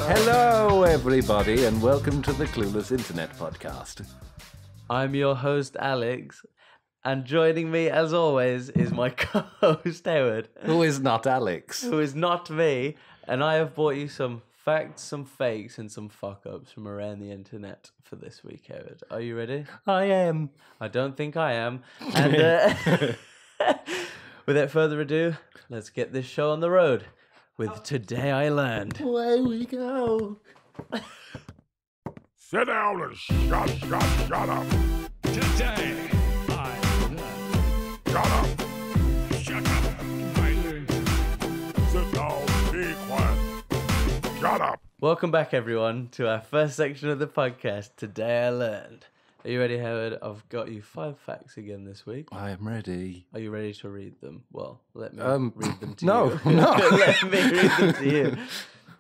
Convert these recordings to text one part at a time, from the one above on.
Hello, everybody, and welcome to the Clueless Internet Podcast. I'm your host, Alex, and joining me, as always, is my co-host, Howard. Who is not Alex? Who is not me, and I have brought you some facts, some fakes, and some fuck-ups from around the internet for this week, Howard. Are you ready? I am. I don't think I am. And without further ado, let's get this show on the road with Today I Learned. Away we go. Sit down and shut up. Today, I learned. Shut up. Shut up. I learned. Sit down. Be quiet. Shut up. Welcome back, everyone, to our first section of the podcast, Today I Learned. Are you ready, Howard? I've got you 5 facts again this week. I am ready. Are you ready to read them? Well, let me read them to no, you. No. Let me read them to you.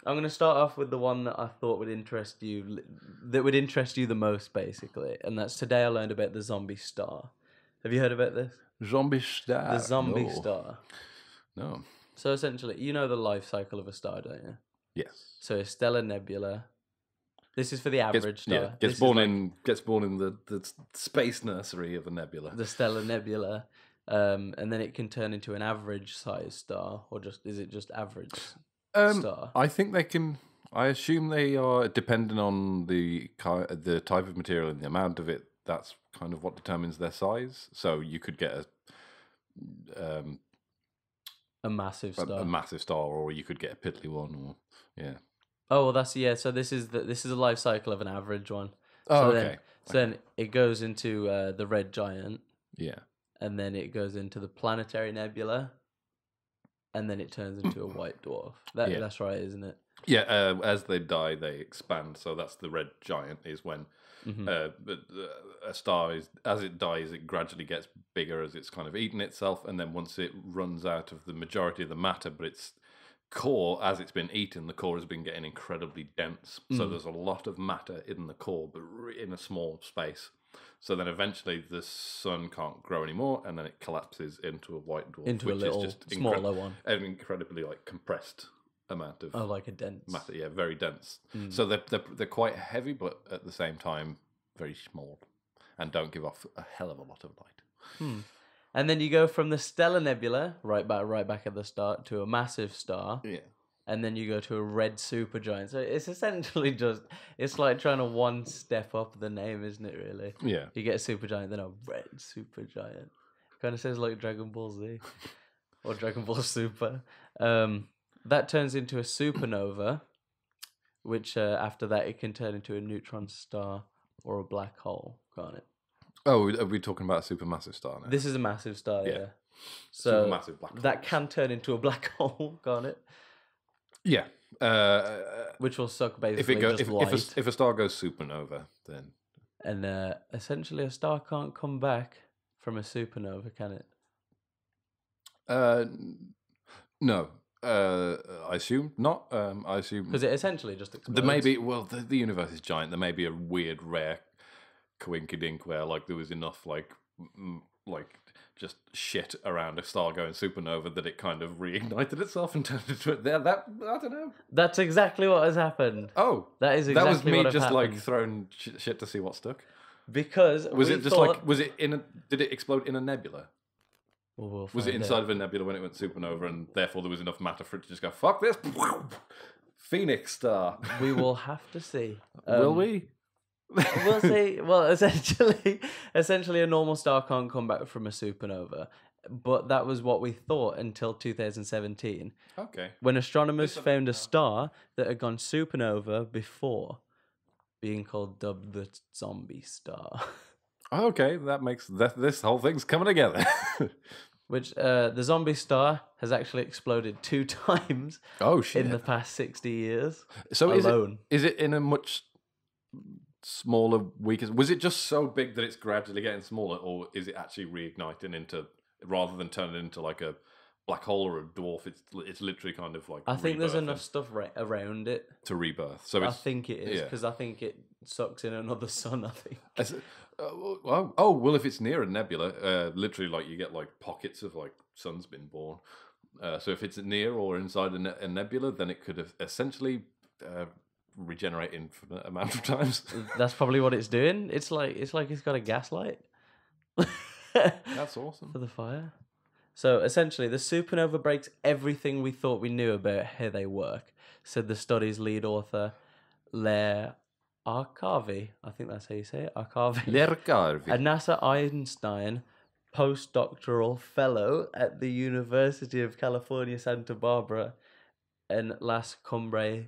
I'm going to start off with the one that I thought would interest you, the most, basically. And that's Today I Learned about the zombie star. Have you heard about this? Zombie star. The zombie star. No. So essentially, you know the life cycle of a star, don't you? Yes. So a stellar nebula. This is for the average star. Yeah, gets born in the space nursery of a nebula. The stellar nebula. And then it can turn into an average size star, or is it just average star? I think they can. I assume they are dependent on the type of material and the amount of it. That's kind of what determines their size. So you could get a massive star. A massive star, or you could get a piddly one, or yeah. Oh well, So this is the life cycle of an average one. Oh, so okay. Then it goes into the red giant. Yeah. And then it goes into the planetary nebula. And then it turns into a white dwarf. That's right, isn't it? Yeah. As they die, they expand. So that's the red giant. Is when a star as it dies, it gradually gets bigger as it's kind of eaten itself, and then once it runs out of the majority of the matter, but its core, as it's been eaten, the core has been getting incredibly dense. So there's a lot of matter in the core, but in a small space. So then eventually the sun can't grow anymore, and then it collapses into a white dwarf, Into a little smaller one. An incredibly compressed amount of like a dense matter. Yeah, very dense. So they're quite heavy, but at the same time very small, and don't give off a hell of a lot of light. And then you go from the stellar nebula right back at the start to a massive star. Yeah. And then you go to a red supergiant. So it's essentially it's like trying to one step up the name, isn't it, really? Yeah. You get a supergiant, then a red supergiant. Kind of sounds like Dragon Ball Z or Dragon Ball Super. That turns into a supernova, which after that it can turn into a neutron star or a black hole, can't it? Oh, are we talking about a supermassive star now? This is a massive star, yeah. So supermassive black hole. that can turn into a black hole, can't it? Yeah. Which will suck basically light. If a star goes supernova, then... And essentially a star can't come back from a supernova, can it? No. I assume not. I assume... Because it essentially just explodes. There may be... Well, the universe is giant. There may be a weird, rare coinkydink where there was enough just shit around a star going supernova that it kind of reignited itself and turned into it. That I don't know. That's exactly what has happened. Oh, that is exactly that was me what just happened. throwing shit to see what stuck. Because did it explode in a nebula? Well, was it inside of a nebula when it went supernova, and therefore there was enough matter for it to just go fuck this Phoenix star? We will have to see. Will we? We'll see. Well, essentially, a normal star can't come back from a supernova, but that was what we thought until 2017. Okay. When astronomers found a star that had gone supernova before, being dubbed the zombie star. Okay, that makes this whole thing's coming together. Which the zombie star has actually exploded 2 times. Oh shit! In the past 60 years. So alone. Is it in a much smaller, weaker? Was it just so big that it's gradually getting smaller, or is it actually reigniting into, rather than turning into like a black hole or a dwarf? It's literally kind of like. I think there's enough stuff around it to rebirth. So I think it is because I think it sucks in another sun. I think. well, if it's near a nebula, literally, like you get like pockets of like sun's been born. So if it's near or inside a nebula, then it could have essentially regenerate infinite amount of times. That's probably what it's doing. It's like it's got a gaslight. That's awesome. For the fire. So essentially, the supernova breaks everything we thought we knew about how they work, said the study's lead author, Lair Arkavi. I think that's how you say it. Arkavi. A NASA Einstein postdoctoral fellow at the University of California, Santa Barbara, and Las Cumbre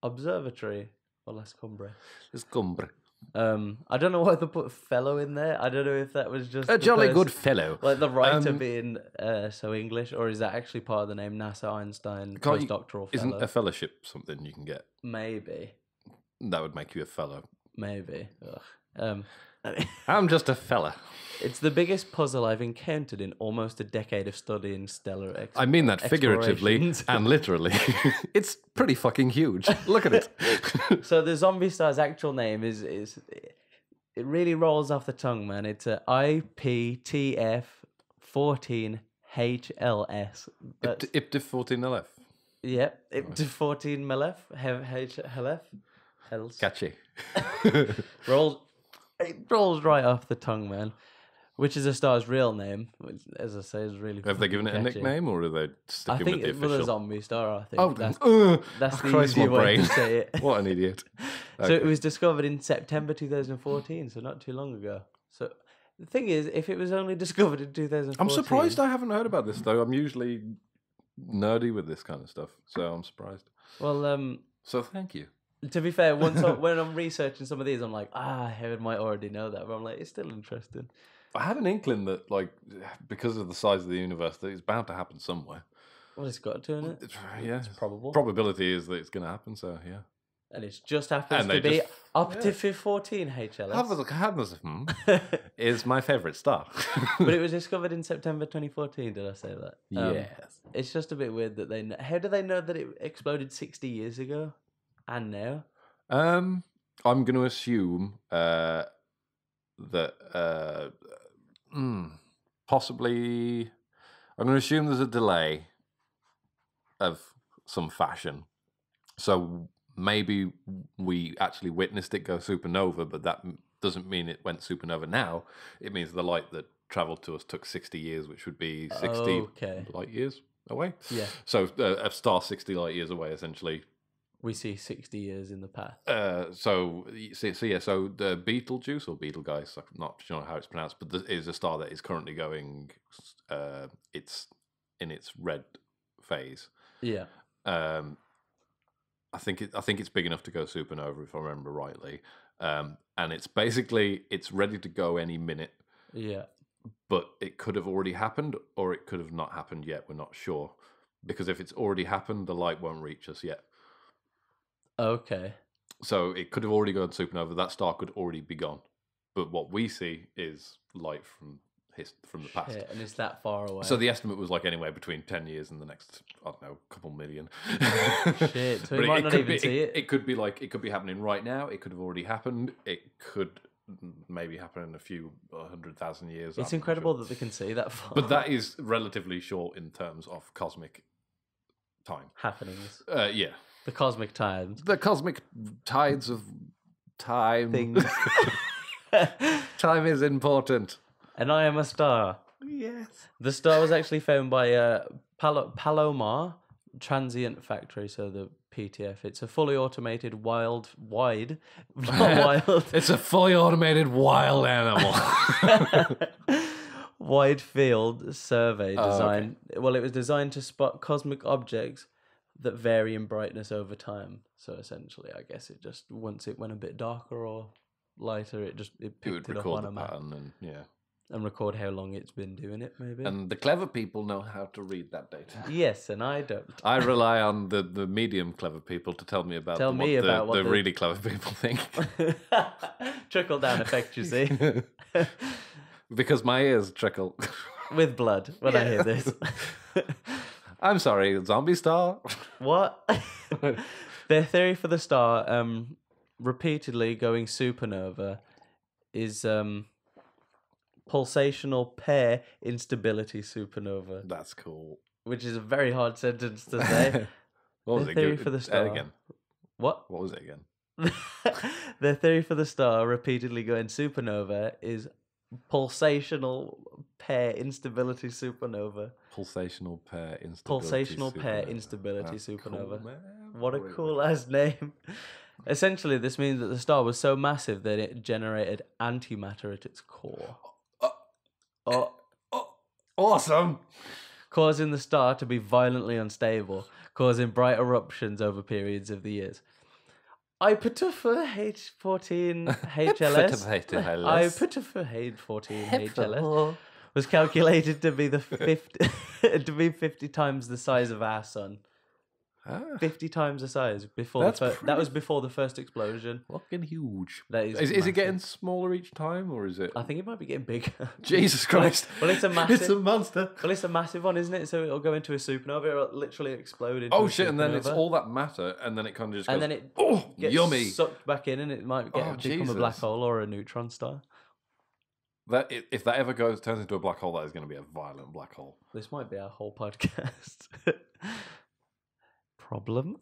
Observatory. Or Las Cumbre. It's Cumbre. I don't know why they put fellow in there. I don't know if that was just a jolly good fellow, like the writer being so English, or is that actually part of the name NASA Einstein postdoctoral fellow? Isn't a fellowship something you can get? Maybe that would make you a fellow. Maybe. Ugh. I'm just a fella. It's the biggest puzzle I've encountered in almost a decade of studying stellar I mean that figuratively and literally. It's pretty fucking huge. Look at it. So the zombie star's actual name is it really rolls off the tongue, man. It's a IPTF 14HLS. IPTF 14LF. Yep, IPTF 14 MLF. HLF. Catchy. It rolls right off the tongue, man. Which is a star's real name, which, as I say, is really. Have they given it a nickname, or are they sticking with the official? The zombie star. I think. Oh, that's the Christ, easier my way brain. to say it. What an idiot! So it was discovered in September 2014, so not too long ago. So the thing is, if it was only discovered in 2014, I'm surprised I haven't heard about this though. I'm usually nerdy with this kind of stuff, so I'm surprised. Well, so thank you. To be fair, when I'm researching some of these, I'm like, Howard might already know that, but I'm like, it's still interesting. I had an inkling that, like, because of the size of the universe, that it's bound to happen somewhere. Well, it's got to, isn't it? Yeah, it's probable. Probability is that it's going to happen. So yeah, and it just happens to be IPTF 14 HLS. Is my favorite star. But it was discovered in September 2014. Did I say that? Yes. It's just a bit weird that they. How do they know that it exploded 60 years ago? And now? I'm going to assume that possibly I'm going to assume there's a delay of some fashion. So maybe we actually witnessed it go supernova, but that doesn't mean it went supernova now. It means the light that traveled to us took 60 years, which would be 60 light years away. Yeah. So a star 60 light years away, essentially. We see 60 years in the past. So the Betelgeuse or Betelgeuse, I'm not sure how it's pronounced, but there is a star that is currently going. It's in its red phase. Yeah. I think it's big enough to go supernova, if I remember rightly. And it's ready to go any minute. Yeah. But it could have already happened, or it could have not happened yet. We're not sure, because if it's already happened, the light won't reach us yet. Okay. So it could have already gone supernova. That star could already be gone. But what we see is light from the past. And it's that far away. So the estimate was like anywhere between 10 years and the next, I don't know, couple million. Shit. So we might not even see it. It could be happening right now. It could have already happened. It could maybe happen in a few 100,000 years. It's incredible that they can see that far. But that is relatively short in terms of cosmic time. Happenings. Yeah. The cosmic tides. The cosmic tides of time. Things. Time is important. And I am a star. Yes. The star was actually found by Palomar Transient Factory, so the PTF. It's a fully automated wild. It's a fully automated wild animal. Wide field survey design. Okay. Well, it was designed to spot cosmic objects that vary in brightness over time. So essentially, I guess it just, once it went a bit darker or lighter, it picked it up on a map pattern and record how long it's been doing it, maybe. And the clever people know how to read that data. Yes, and I don't. I rely on the medium clever people to tell me about what the really clever people think. Trickle down effect, you see. Because my ears trickle. With blood when I hear this. I'm sorry, zombie star? What? Their theory for the star, repeatedly going supernova, is pulsational pair instability supernova, That's cool. which is a very hard sentence to say. What was The it? theory for the star. Again. What? What was it again? The theory for the star repeatedly going supernova is pulsational pair instability supernova. Pulsational pair instability. Pulsational pair supernova. instability That's supernova. cool, man. What a Really cool ass name. Essentially, this means that the star was so massive that it generated antimatter at its core. Oh, awesome. Causing the star to be violently unstable, causing bright eruptions over periods of the years. I put for H14 HLS. I put for H14 HLS. Was calculated to be 50 times the size of our sun. 50 times the size before that was before the first explosion. Fucking huge. That is Is it getting smaller each time, or is it? I think it might be getting bigger. Jesus Christ! Well, it's a massive. It's a monster. Well, it's a massive one, isn't it? So it'll go into a supernova. It'll literally explode into. Oh a shit! And then it's supernova. all that matter, and then it kind of just goes, And then it gets yummy. sucked back in, and it might become Jesus. a black hole or a neutron star. If that ever turns into a black hole, that is going to be a violent black hole. This might be our whole podcast. Problem.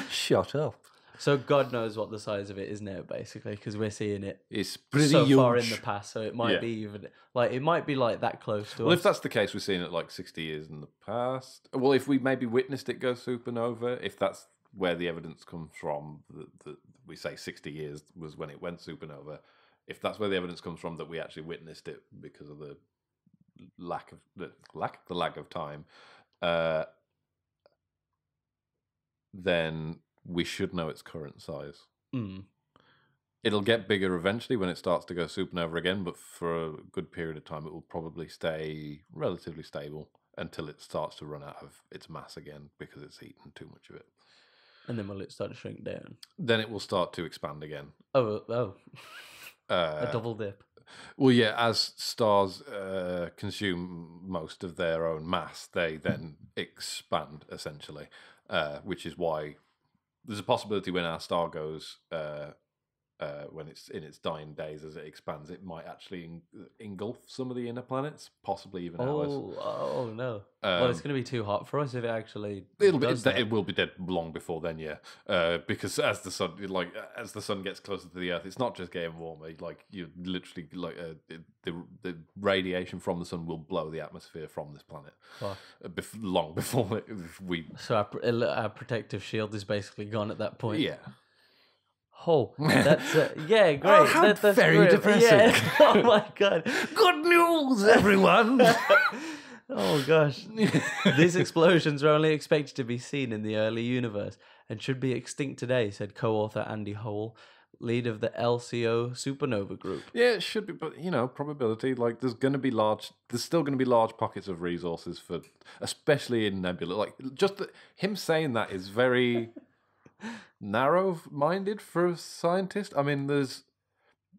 Shut up. So God knows what the size of it is now, basically, because we're seeing it It's pretty so huge. far in the past. So it might Yeah. be even like it might be like that close to Well, us. if that's the case, we're seeing it like 60 years in the past. Well, if we maybe witnessed it go supernova, if that's where the evidence comes from, that we say 60 years was when it went supernova. If that's where the evidence comes from that we actually witnessed it because of the lack of time, then we should know its current size. Mm. It'll get bigger eventually when it starts to go supernova again, but for a good period of time, it will probably stay relatively stable until it starts to run out of its mass again because it's eaten too much of it. And then will it start to shrink down? Then it will start to expand again. Oh. A double dip. Well, yeah, as stars consume most of their own mass, they then expand, essentially, which is why there's a possibility when our star goes, when it's in its dying days, as it expands, it might actually engulf some of the inner planets, possibly even ours. Oh no! Well, it's going to be too hot for us if it actually. It will be dead long before then, yeah. Because as the sun gets closer to the Earth, it's not just getting warmer. Like you literally the radiation from the sun will blow the atmosphere from this planet long before we. So our protective shield is basically gone at that point. Yeah. Oh, that's yeah, great. Oh, how that's very great. depressing. Yeah. Oh my god. Good news, everyone. Oh gosh. These explosions are only expected to be seen in the early universe and should be extinct today, said co-author Andy Hole, lead of the LCO supernova group. Yeah, it should be, but probability. Like, there's still going to be large pockets of resources for, especially in nebula. Like, him saying that is very narrow-minded for a scientist. I mean, there's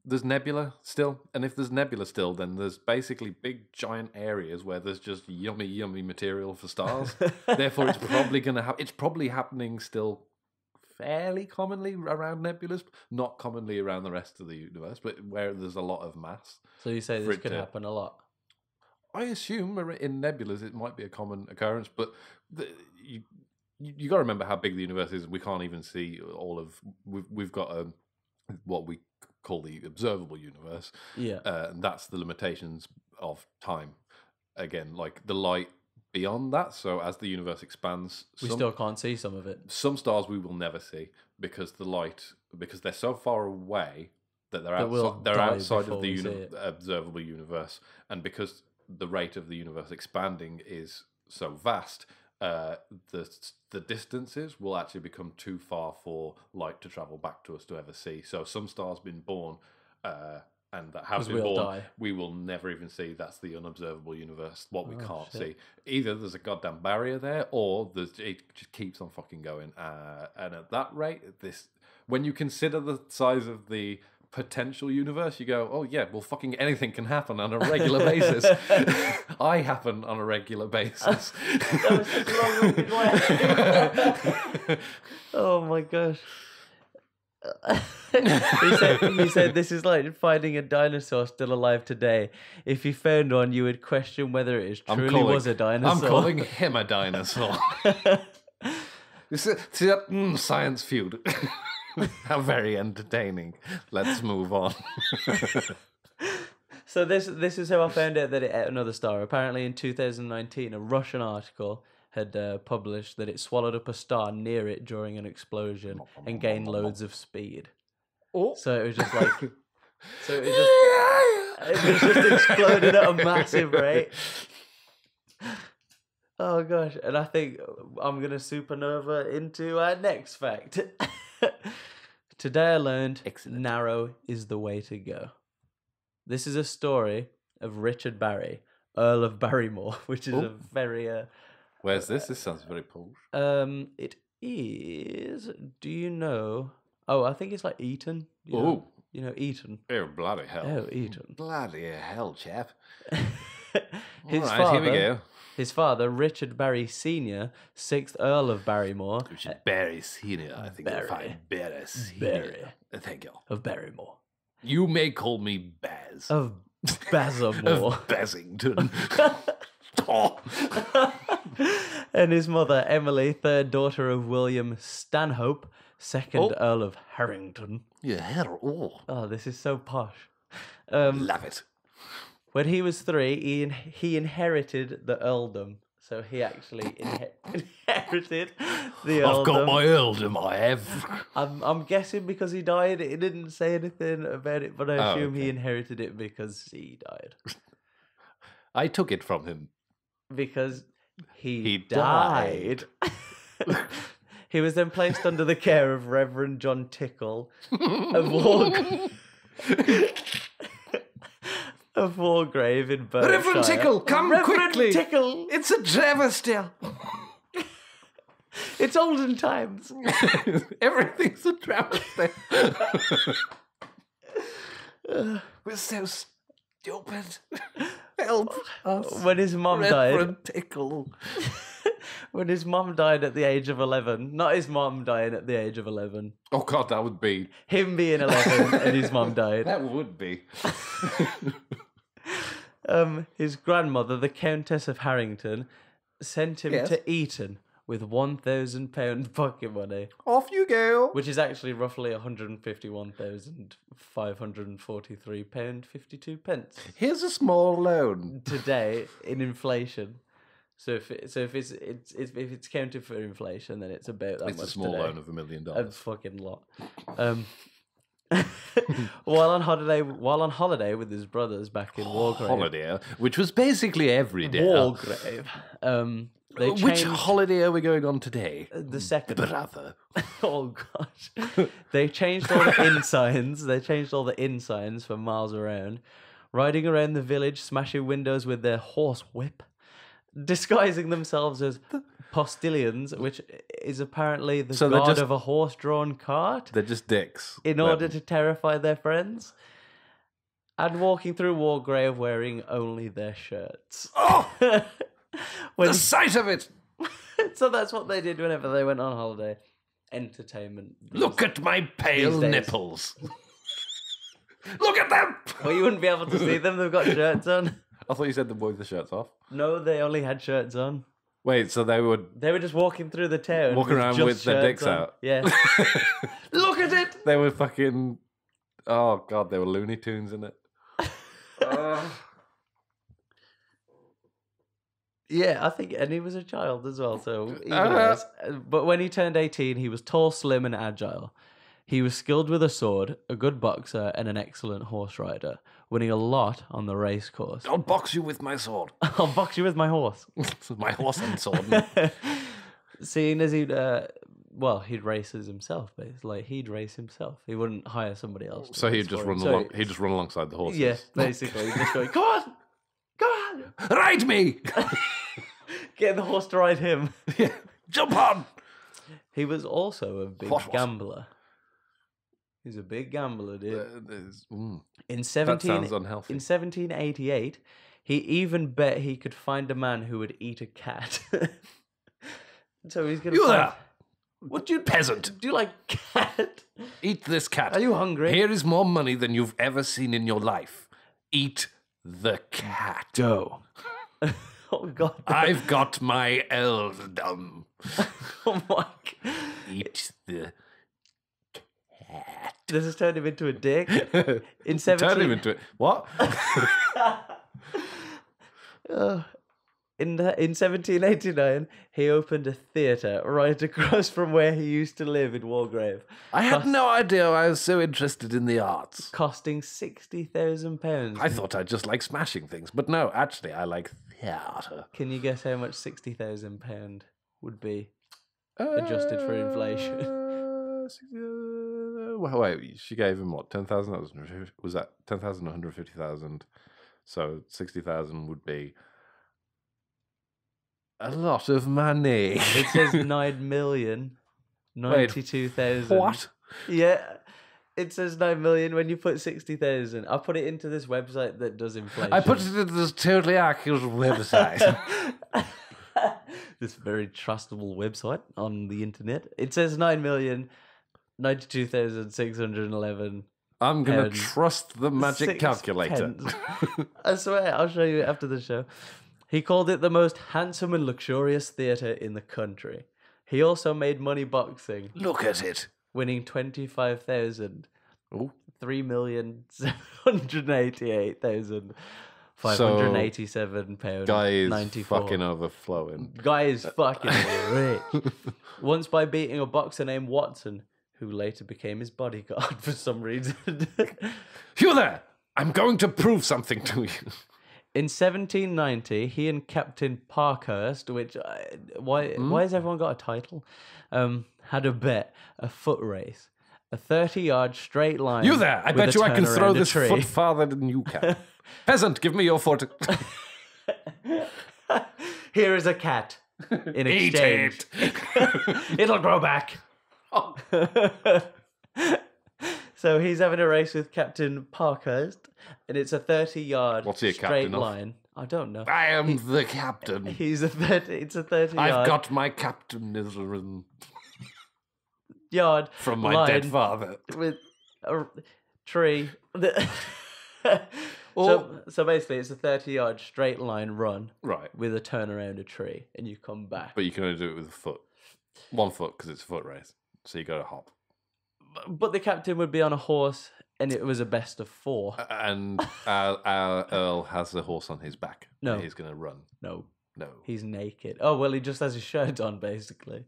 nebula still, and if there's nebula still, then there's basically big giant areas where there's just yummy material for stars. Therefore, it's probably it's probably happening still fairly commonly around nebulas, not commonly around the rest of the universe, but where there's a lot of mass. So you say this could happen a lot? I assume in nebulas it might be a common occurrence, but you got to remember how big the universe is. We can't even see all of. We've got what we call the observable universe. Yeah, and that's the limitations of time. Again, like the light beyond that. So as the universe expands, we still can't see some of it. Some stars we will never see because they're so far away that they're outside of the observable universe, and because the rate of the universe expanding is so vast, the distances will actually become too far for light to travel back to us to ever see. So some stars been born and that have been born, we will never even see. That's the unobservable universe, what we can't see. Either there's a goddamn barrier there, or it just keeps on fucking going. And at that rate, when you consider the size of the potential universe, you go, oh yeah, well fucking anything can happen on a regular basis. I happen on a regular basis. That was such a long-winded way. Oh my gosh. he said this is like finding a dinosaur still alive today. If you found one, you would question whether it truly was a dinosaur. I'm calling him a dinosaur. See that science feud? How very entertaining. Let's move on. So this is how I found out that it ate another star. Apparently in 2019, a Russian article had published that it swallowed up a star near it during an explosion and gained loads of speed. Oh. So it was just like... it was just exploding at a massive rate. Oh gosh, and I think I'm going to supernova into our next fact. Today I learned narrow is the way to go. This is a story of Richard Barry, Earl of Barrymore, which is a very... Where's this? This sounds very Polish. It is... Do you know... Oh, I think it's like Eton. Oh. You know Eton. Oh, bloody hell. Oh, Eton. Bloody hell, chap. His All right, father, here we go. His father, Richard Barry Sr., 6th Earl of Barrymore. Richard Barry Senior, I think you'll find Barry Senior. Thank you. Of Barrymore. You may call me Baz. Of Bazamore. Of Basington. And his mother, Emily, 3rd daughter of William Stanhope, 2nd Earl of Harrington. Yeah, Oh, this is so posh. love it. When he was 3, he inherited the earldom. So he actually inherited the earldom. I've got my earldom, I have. I'm guessing because he died. It didn't say anything about it, but I assume he inherited it because he died. I took it from him. Because he died. He was then placed under the care of Reverend John Tickle of Wargrave in Berkshire. Reverend Tickle, come Reverend quickly. Tickle. It's a travesty. It's olden times. Everything's a travesty. We're so stupid. Help us. When his mum Reverend died. Tickle. When his mum died at the age of 11. Not his mum dying at the age of 11. Oh, God, that would be... Him being 11 and his mum died. That would be. His grandmother, the Countess of Harrington, sent him to Eton with £1,000 pocket money. Off you go. Which is actually roughly £151,543.52 Here's a small loan. today in inflation. So if it's counted for inflation, then it's about that It's much a small today. loan of $1 million. A fucking lot. While on holiday with his brothers back in Wargrave. Holiday, which was basically every day. Wargrave. They Which changed holiday are we going on today? the second. Brother. Oh gosh. They changed all the inn signs. They changed all the inn signs for miles around, riding around the village, smashing windows with their horse whip, disguising themselves as postilions, which is apparently the guard of a horse-drawn cart, They're just dicks. in order to terrify their friends, and walking through Wargrave wearing only their shirts. Oh! The sight of it! So that's what they did whenever they went on holiday. Entertainment. Look at my pale these days. nipples. Look at them! Well, you wouldn't be able to see them. They've got shirts on. I thought you said the boys with the shirts off. No, they only had shirts on. Wait, so they would They were just walking through the town. walk around just with their shirts dicks on. out? Yeah. Look at it! They were fucking... Oh, God, they were Looney Tunes in it. Yeah, I think, and he was a child as well, so even worse. But when he turned 18, he was tall, slim, and agile. He was skilled with a sword, a good boxer, and an excellent horse rider, winning a lot on the race course. I'll box you with my sword. I'll box you with my horse. My horse and sword. Seeing as he'd race as himself, basically. Like, he'd race himself. He wouldn't hire somebody else. to So race he'd just for run him. along. He'd just run alongside the horses. Yeah, basically. He'd just go, come on! Come on! Ride me! Get the horse to ride him. Yeah. Jump on! He was also a big Horse. gambler. He's a big gambler, dude. In That 17, sounds unhealthy. in 1788, he even bet he could find a man who would eat a cat. So he's gonna. You find... there! What do you Peasant. Do you like cat? Eat this cat. Are you hungry? Here is more money than you've ever seen in your life. Eat the cat. Go. Oh God. I've got my earldom. Oh my. Eat the cat. This has turned him into a dick. In Turn him into it. What? In 1789, he opened a theatre right across from where he used to live in Wargrave. I had no idea I was so interested in the arts. Costing £60,000. I thought I'd just like smashing things, but no, actually, I like theatre. Can you guess how much £60,000 would be adjusted for inflation? Wait, she gave him what? 10,000? Was that 10,000 or 150,000? So 60,000 would be a lot of money. It says 9,092,000. What? Yeah. It says 9 million when you put 60,000. I put it into this website that does inflation. I put it into this totally accurate website. This very trustable website on the internet. It says 9,092,611. I'm going to Pounds. trust the magic 6 calculator. pence. I swear, I'll show you after the show. He called it the most handsome and luxurious theatre in the country. He also made money boxing, Look at it. winning 25,000. Ooh. 3,788,587 pounds. Guy is 94. fucking overflowing. Guy is fucking rich. Once by beating a boxer named Watson, who later became his bodyguard for some reason. You there! I'm going to prove something to you. In 1790, he and Captain Parkhurst, which why has everyone got a title? Had a bet, a foot race, a 30-yard straight line. You there! I with bet a you I can turn throw around a this tree. foot farther than you can. Peasant, give me your foot. Here is a cat. In Eat exchange, it'll grow back. Oh. So he's having a race with Captain Parkhurst, and it's a 30-yard What's he a straight captain of? line. I don't know. I am the captain. He's a 30. It's a 30-yard. I've got my captainism yard from my line dead father. with a tree. Oh. So basically, it's a 30-yard straight line run Right, with a turn around a tree, and you come back. but you can only do it with a foot. 1 foot, because it's a foot race. So you got to hop. But the captain would be on a horse, and it was a best of 4. And our Earl has the horse on his back. No. He's going to run. No, No. he's naked. Oh, well, he just has his shirt on, basically.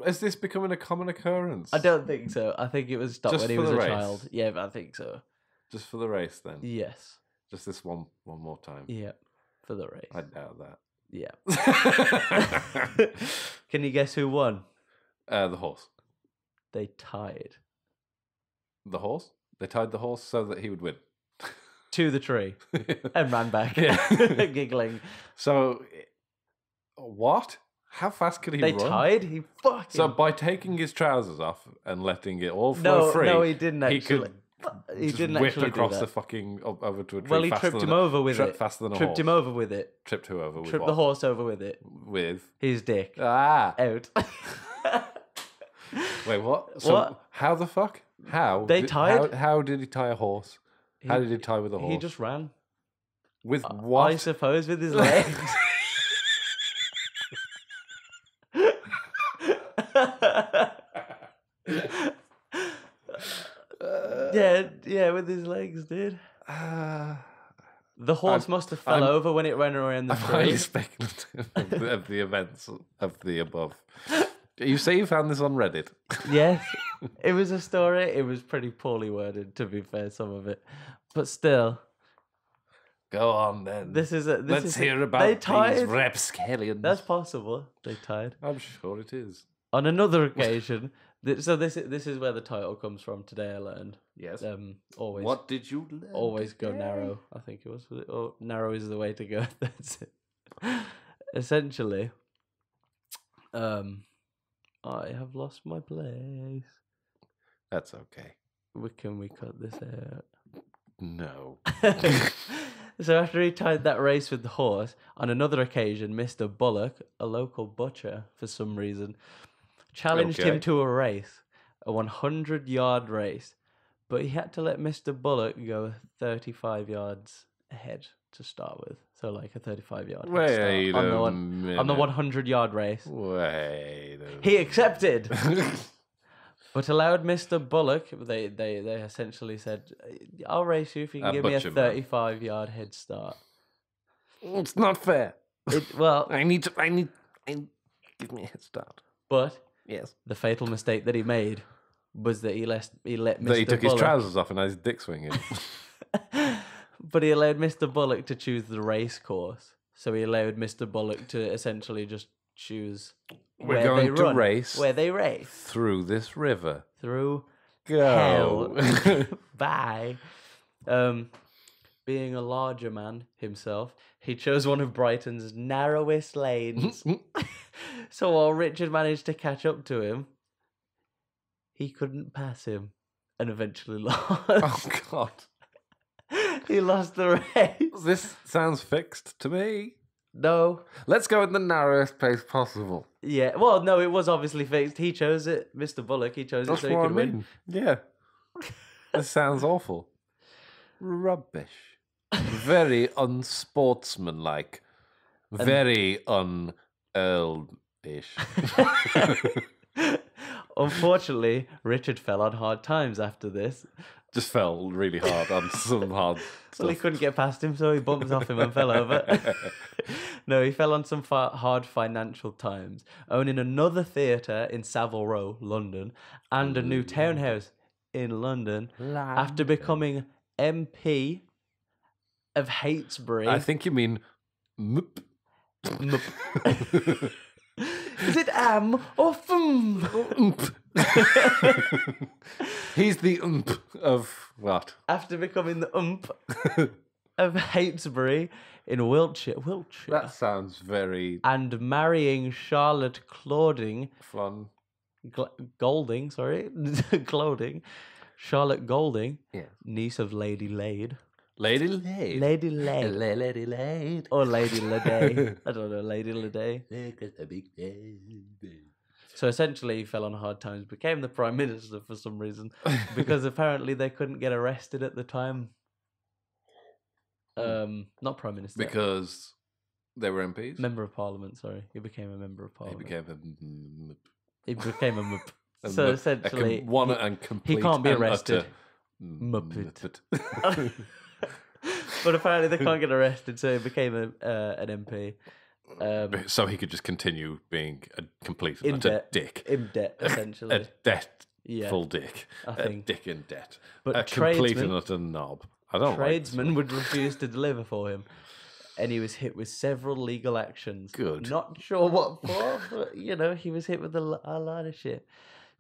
Is this becoming a common occurrence? I don't think so. I think it was stopped Just when he for was the a race? child. Yeah, but I think so. Just for the race, then? Yes. Just this one more time? Yeah, for the race. I doubt that. Yeah. Can you guess who won? The horse. They tied. The horse? They tied the horse so that he would win. To the tree and ran back, Yeah. giggling. So, what? How fast could he They run? tied? He fucking... So by taking his trousers off and letting it all flow free, No, he didn't he actually. could He just didn't whip actually across do the that. fucking over to a tree. Well, he faster tripped than him over with it. faster than a Tripped horse. him over with it. Tripped who over? With Tripped what? the horse over with it. With His dick. ah. Out. Wait, what? So What? how the fuck? How They tied? How did he tie a horse? How did he tie with a horse? He just ran. with I what? suppose with his legs. yeah, with his legs, dude. The horse must have fell I'm- over when it ran around the I'm highly tree. speculative of the events of the above. You say you found this on Reddit? Yes, it was a story. It was pretty poorly worded, to be fair, some of it, but still, Go on then. this is a. This Let's is hear they about these tied. rapscallions. That's possible. They tied. I'm sure it is. On another occasion, so this is where the title comes from. Today I learned. Yes. Always. What did you learn? Always go today? narrow. I think it was. Or narrow is the way to go. That's it. Essentially, I have lost my place. That's okay. Can we cut this out? No. So after he tied that race with the horse, on another occasion, Mr. Bullock, a local butcher for some reason, challenged Okay. him to a race, a 100-yard race, but he had to let Mr. Bullock go 35 yards ahead to start with. So like a 35-yard head Wait start a on the minute. 100-yard race. Wait a He accepted, but allowed Mr. Bullock. They essentially said, "I'll race you if you can give me a butcher man. 35-yard head start." It's not fair. Well, I need give me a head start. but Yes. the fatal mistake that he made was that he let Mr. That he took his Bullock- trousers off and had his dick swinging. But he allowed Mr. Bullock to choose the race course. So he allowed Mr. Bullock to essentially just choose We're where going they to run, race where they race through this river. through Go. hell. Bye. Being a larger man himself, he chose one of Brighton's narrowest lanes. So while Richard managed to catch up to him, he couldn't pass him and eventually lost. Oh, God. He lost the race. This sounds fixed to me. No. Let's go in the narrowest place possible. Yeah. Well, no, it was obviously fixed. He chose it. Mr. Bullock, he chose That's it so he what I could mean. win. Yeah. This sounds awful. Rubbish. Very unsportsmanlike. Very un-Earl-ish. Unfortunately, Richard fell on hard times after this. Just fell really hard on some hard Well, he stuff. couldn't get past him, so he bumped off him and fell over. No, he fell on some hard financial times, owning another theatre in Savile Row, London, and a new townhouse in London, after becoming MP of Heytesbury. I think you mean mup. Is it am or fum? He's the of what? After becoming the of Heytesbury in Wiltshire. That sounds very And marrying Charlotte Clauding, fun. Golding, sorry, Clothing, Charlotte Golding, Yeah. niece of Lady Lade. Lady Lade. Lady Lade. Lady Lade. Or Lady Lade. I don't know, Lady Lade. So essentially, he fell on hard times, became the Prime Minister for some reason, because apparently they couldn't get arrested at the time. Not Prime Minister. Because they were MPs. Member of Parliament, sorry. He became a Member of He Parliament. became He became a mup. a So mup- essentially, one and complete. he can't be and arrested. utter Muppet. But apparently they can't get arrested, so he became an MP. So he could just continue being a complete and In utter debt. dick. In debt, essentially. A debt Yeah. full dick. I A think. dick in debt. But a complete tradesmen- and utter knob. I don't Tradesmen would refuse to deliver for him, and he was hit with several legal actions. Good. Not sure what for, but he was hit with a lot of shit.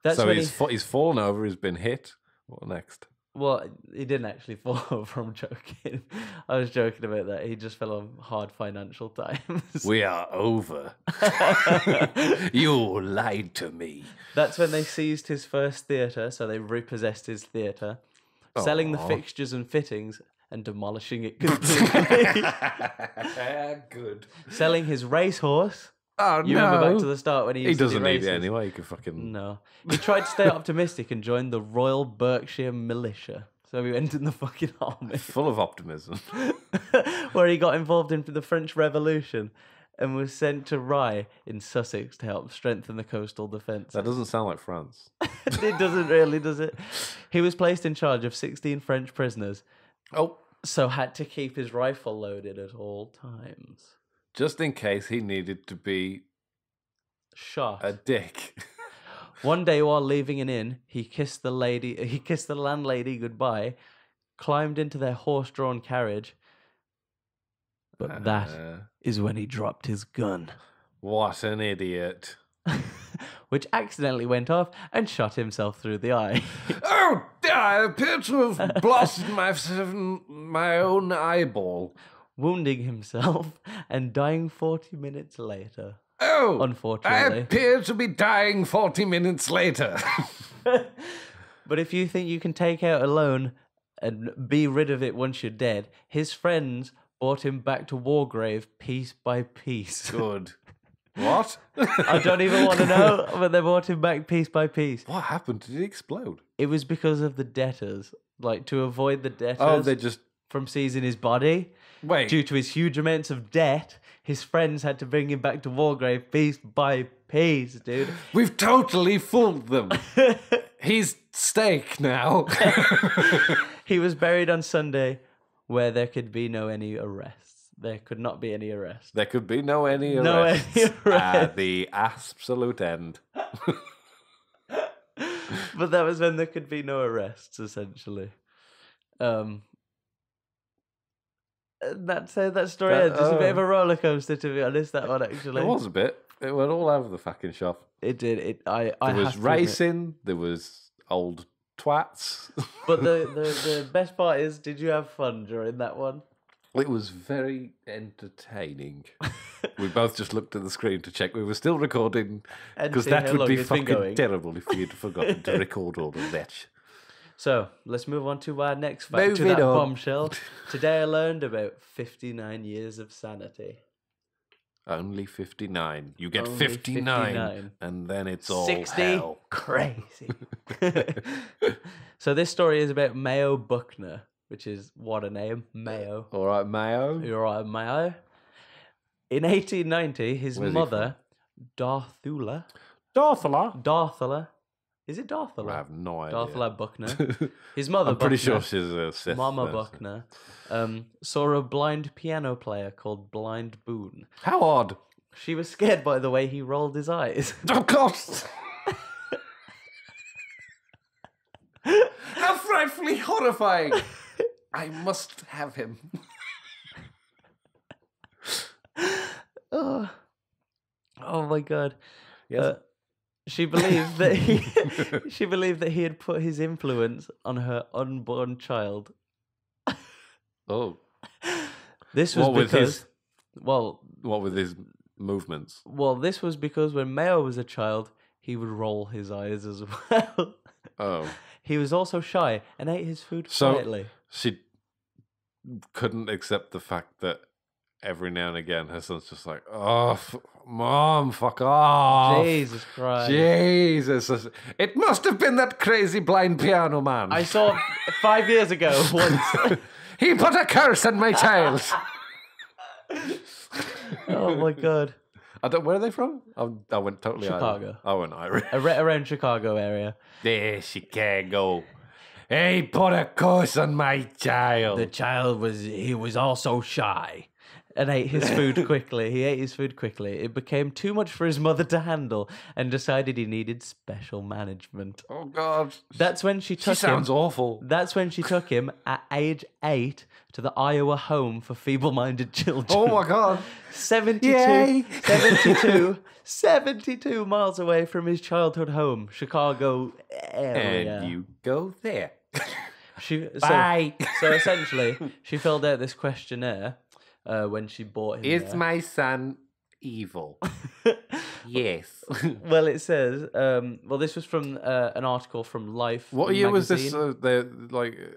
That's So when he's fallen over. He's been hit. What next? Well, he didn't actually fall over. I'm joking. I was joking about that. He just fell on hard financial times. We are over. You lied to me. That's when they seized his first theatre, so they repossessed his theatre, selling the Aw. fixtures and fittings and demolishing it completely. Good. Selling his racehorse. Oh You remember back to the start when he He used to do doesn't need races? it anyway. He could fucking. No. He tried to stay optimistic and joined the Royal Berkshire Militia. So he went in the fucking army, Full of optimism. where he got involved in the French Revolution and was sent to Rye in Sussex to help strengthen the coastal defence. That doesn't sound like France. It doesn't really, does it? He was placed in charge of 16 French prisoners, Oh, so had to keep his rifle loaded at all times. just in case he needed to be Shot. a dick. One day while leaving an inn, he kissed the landlady goodbye, climbed into their horse-drawn carriage, but that is when he dropped his gun, What an idiot. which accidentally went off and shot himself through the eye. Oh, I appear to have blasted my own eyeball. Wounding himself and dying 40 minutes later. Oh, I Unfortunately. appear to be dying 40 minutes later. But if you think you can take out a loan and be rid of it once you're dead, his friends brought him back to Wargrave piece by piece. Good. What? I don't even want to know, but they brought him back piece by piece. What happened? Did he explode? It was because of the debtors. Like, to avoid the debtors Oh, they just... from seizing his body. Wait. Due to his huge amounts of debt, his friends had to bring him back to Wargrave piece by piece, dude. We've totally fooled them. He's steak now. He was buried on Sunday where there could be no any arrests. There could not be any arrests. There could be no any arrests. No any arrests. At the absolute end. But that was when there could be no arrests, essentially. That's how that story ends. It's a bit of a roller coaster, to be honest. That one actually. It was a bit. It went all over the fucking shop. It did. I There was have to admit. racing. There was old twats. But the best part is, did you have fun during that one? It was very entertaining. We both just looked at the screen to check we were still recording, And because see that how would long be it's been fucking going. terrible if you'd forgotten to record all of that. So let's move on to our next fact. To Moving that on. bombshell. Today I learned about 59 years of sanity. Only 59. You get Only 59, 59. and then it's all 60? hell. Crazy. So this story is about Mayo Buckner, which is, what a name, Mayo. All right, Mayo. You're right, Mayo. In 1890, his Where's he mother, Darthula. Darthula. Is it Darthula? I have no idea. Darthula Buckner. His mother, I'm pretty Buckner, sure she's a Sith. Mama person. Buckner, saw a blind piano player called Blind Boone. How odd. She was scared by the way he rolled his eyes. Oh, God. How frightfully horrifying. I must have him. Oh my god. Yes. She believed that he had put his influence on her unborn child. Oh. This was What with because his- well, What with his movements? this was because when Mayo was a child, he would roll his eyes as well. Oh. He was also shy and ate his food So- quietly. She couldn't accept the fact that every now and again her son's just like, oh, Mom, fuck off. Jesus Christ. Jesus. It must have been that crazy blind piano man. I saw 5 years ago once. He put a curse on my child. Oh my god. Where are they from? I went totally Chicago. Irish. I went Irish. Around Chicago area. There, Chicago. He put a curse on my child. The child was also shy and ate his food quickly. He ate his food quickly. It became too much for his mother to handle and decided he needed special management. Oh, God. That's when she She took sounds him. awful. That's when she took him at age 8 to the Iowa Home for Feeble-Minded Children. Oh, my God. 72 miles away from his childhood home, Chicago area. And you go there. Bye. So essentially, she filled out this questionnaire when she bought him. Is there. my son evil? Yes. Well, it says. This was from an article from Life. What year was this? magazine.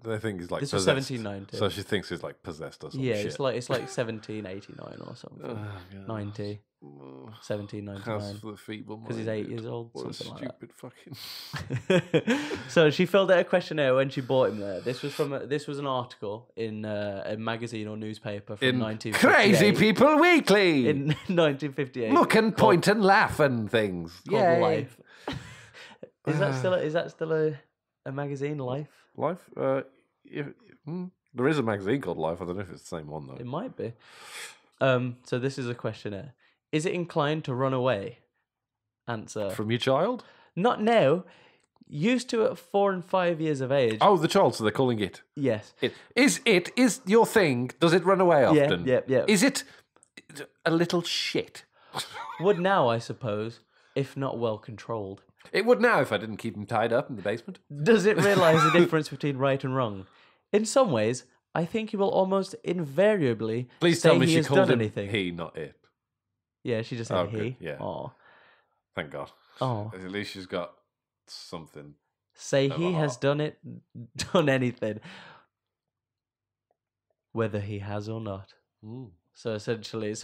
They think he's like This was possessed. 1790. So she thinks he's like possessed or something. Yeah, shit. it's like 1789 or something. Oh, God. 90, House 1799. for the feeble Because he's 8 years old. What a Something like that. stupid fucking. So she filled out a questionnaire when she bought him there. This was an article in a magazine or newspaper from In 1958. Crazy People Weekly. In 1958. Look and point and laugh and things. Called Yay. Life. Is that still a magazine, Life? Life? There is a magazine called Life. I don't know if it's the same one though. It might be. So this is a questionnaire. Is it inclined to run away? Answer. From your child? Not now. Used to at 4 and 5 years of age. Oh, the child. So they're calling it. Yes. It is your thing. Does it run away often? Yeah. Is it a little shit? Would now, I suppose, if not well controlled. It would now if I didn't keep him tied up in the basement. Does it realise the difference between right and wrong? In some ways, I think he will almost invariably Please say tell me he she has called done him anything. he, not it. Yeah, she just said Oh, he. good, yeah. Aw. Thank God. Oh. At least she's got something. Say Of he a has heart. done anything. Whether he has or not. So essentially,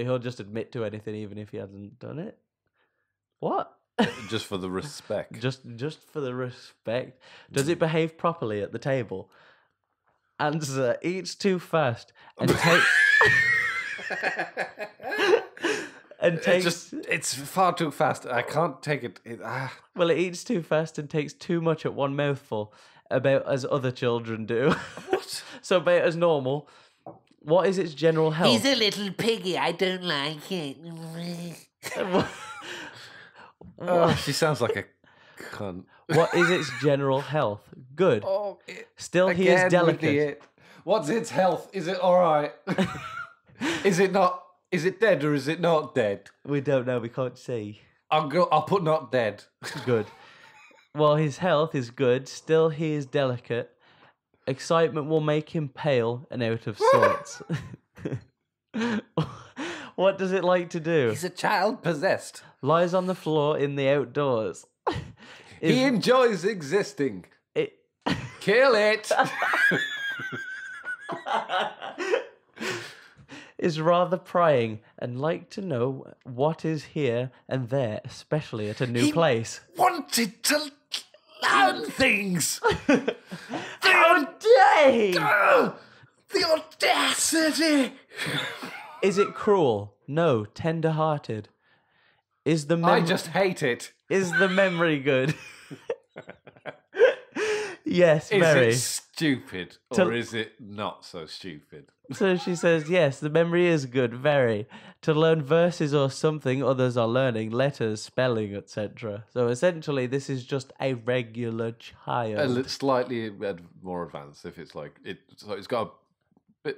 he'll just admit to anything even if he hasn't done it. What? Just for the respect. Just for the respect. Does it behave properly at the table? Answer: eats too fast and takes. It's far too fast. I can't take it. Well, it eats too fast and takes too much at one mouthful, about as other children do. What? So about as normal. What is its general health? He's a little piggy. I don't like it. Oh, she sounds like a cunt. What is its general health? Good. Oh, Still, he is delicate. What's its health? Is it all right? Is it not? Is it dead or is it not dead? We don't know. We can't see. I'll put not dead. Good. Well, his health is good. Still, he is delicate. Excitement will make him pale and out of sorts. What does it like to do? He's a child possessed. Lies on the floor in the outdoors. He enjoys existing. Kill it. Is rather prying and like to know what is here and there, especially at a new place. Wanted to learn things. Dang! The audacity. Is it cruel? No, tender-hearted. Is the I just hate it. Is the memory good? Yes, Is very. it stupid or is it not so stupid? So she says, yes, the memory is good, very. To learn verses or something others are learning, letters, spelling, etc. So essentially, this is just a regular child. Slightly more advanced if it's like it. So it's got a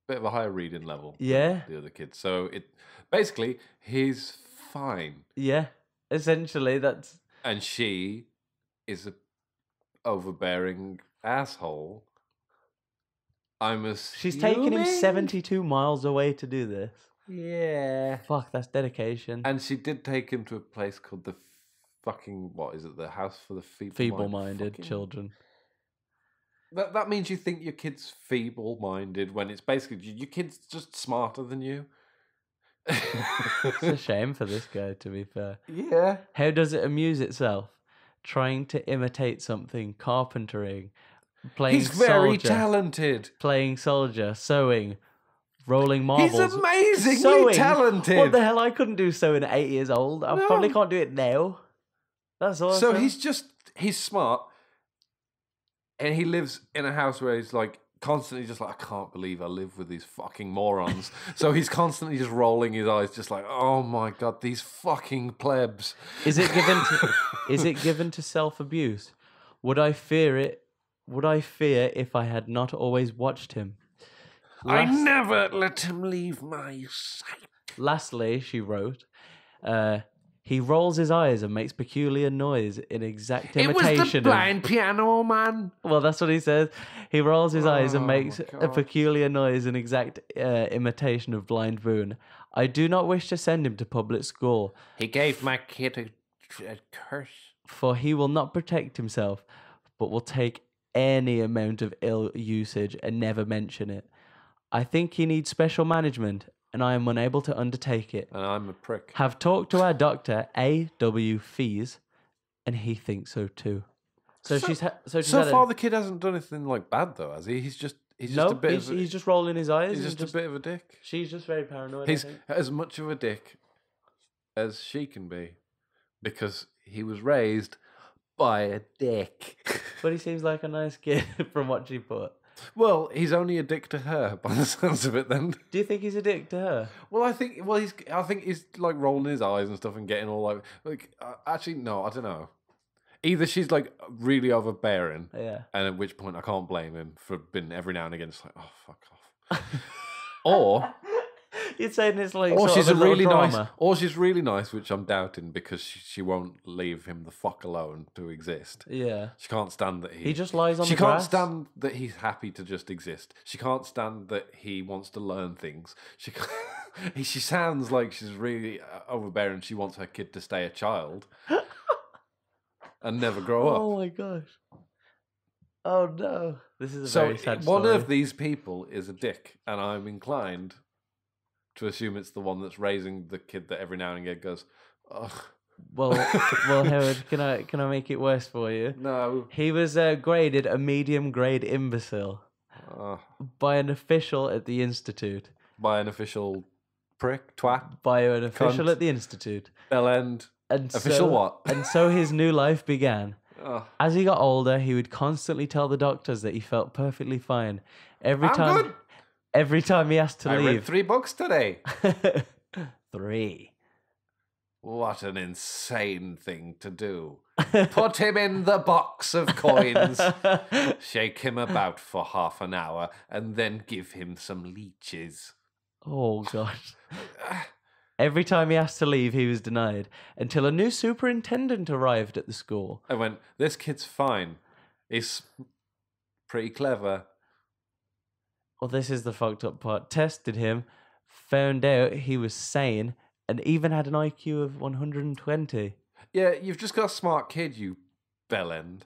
bit of a higher reading level. Yeah. Than the other kids. So it basically he's fine. Yeah, essentially that's. And she is a overbearing asshole. I'm assuming... She's taken him 72 miles away to do this. Yeah. Fuck, that's dedication. And she did take him to a place called the fucking... What is it? The House for the Feeble-minded children. That means you think your kid's feeble-minded when it's basically... Your kid's just smarter than you. It's a shame for this guy, to be fair. Yeah. How does it amuse itself? Trying to imitate something, carpentering, playing He's very soldier, talented. playing soldier, sewing, rolling marbles. He's amazingly sewing. talented. What the hell? I couldn't do sewing at 8 years old. I probably can't do it now. That's awesome. So he's smart, and he lives in a house where he's like constantly just like, I can't believe I live with these fucking morons. So he's constantly just rolling his eyes, just like, oh my god, these fucking plebs. Is it given to self-abuse? Would I fear it? Would I fear if I had not always watched him? I never let him leave my sight. Lastly, she wrote, he rolls his eyes and makes peculiar noise in exact imitation. It was the blind piano man. Well, that's what he says. He rolls his eyes and makes my a God. peculiar noise in exact imitation of Blind Boone. I do not wish to send him to public school, He gave my kid a curse. for he will not protect himself, but will take any amount of ill usage and never mention it. I think he needs special management, and I am unable to undertake it. And I'm a prick. Have talked to our doctor, A.W. Fees, and he thinks so too. So she's had far the kid hasn't done anything like bad though, has he? He's just a bit of a, he's just rolling his eyes. he's and just a bit of a dick. She's just very paranoid. He's I think. as much of a dick as she can be, because he was raised by a dick. But he seems like a nice kid from what she put. Well, he's only a dick to her, by the sounds of it. Then, Do you think he's a dick to her? well, I think he's like rolling his eyes and stuff and getting all like. Actually, no, I don't know. Either she's like really overbearing, Yeah. and at which point I can't blame him for being every now and again just like, oh fuck off, or You're saying it's like or sort she's of a little really drama. nice, or she's really nice, which I'm doubting because she won't leave him the fuck alone to exist. Yeah. She can't stand that He just lies on She the can't grass. stand that he's happy to just exist. She can't stand that he wants to learn things. She can't, she sounds like she's really overbearing. She wants her kid to stay a child and never grow up. Oh my gosh. Oh no. This is a So very sad one story. of these people is a dick, and I'm inclined to assume it's the one that's raising the kid that every now and again goes, ugh. Well, Howard, can I make it worse for you? No. He was graded a medium grade imbecile by an official at the institute. By an official prick, twat, By an official cunt, at the institute. bell end. And Official what? And so his new life began. Oh. As he got older, he would constantly tell the doctors that he felt perfectly fine. Every I'm time, good. Every time he asked to I read leave. 3 books today. 3. What an insane thing to do. Put him in the box of coins, shake him about for half an hour, and then give him some leeches. Oh, gosh. Every time he asked to leave, he was denied, until a new superintendent arrived at the school. I went, this kid's fine. He's pretty clever. Well, this is the fucked up part. Tested him, found out he was sane, and even had an IQ of 120. Yeah, you've just got a smart kid, you bellend.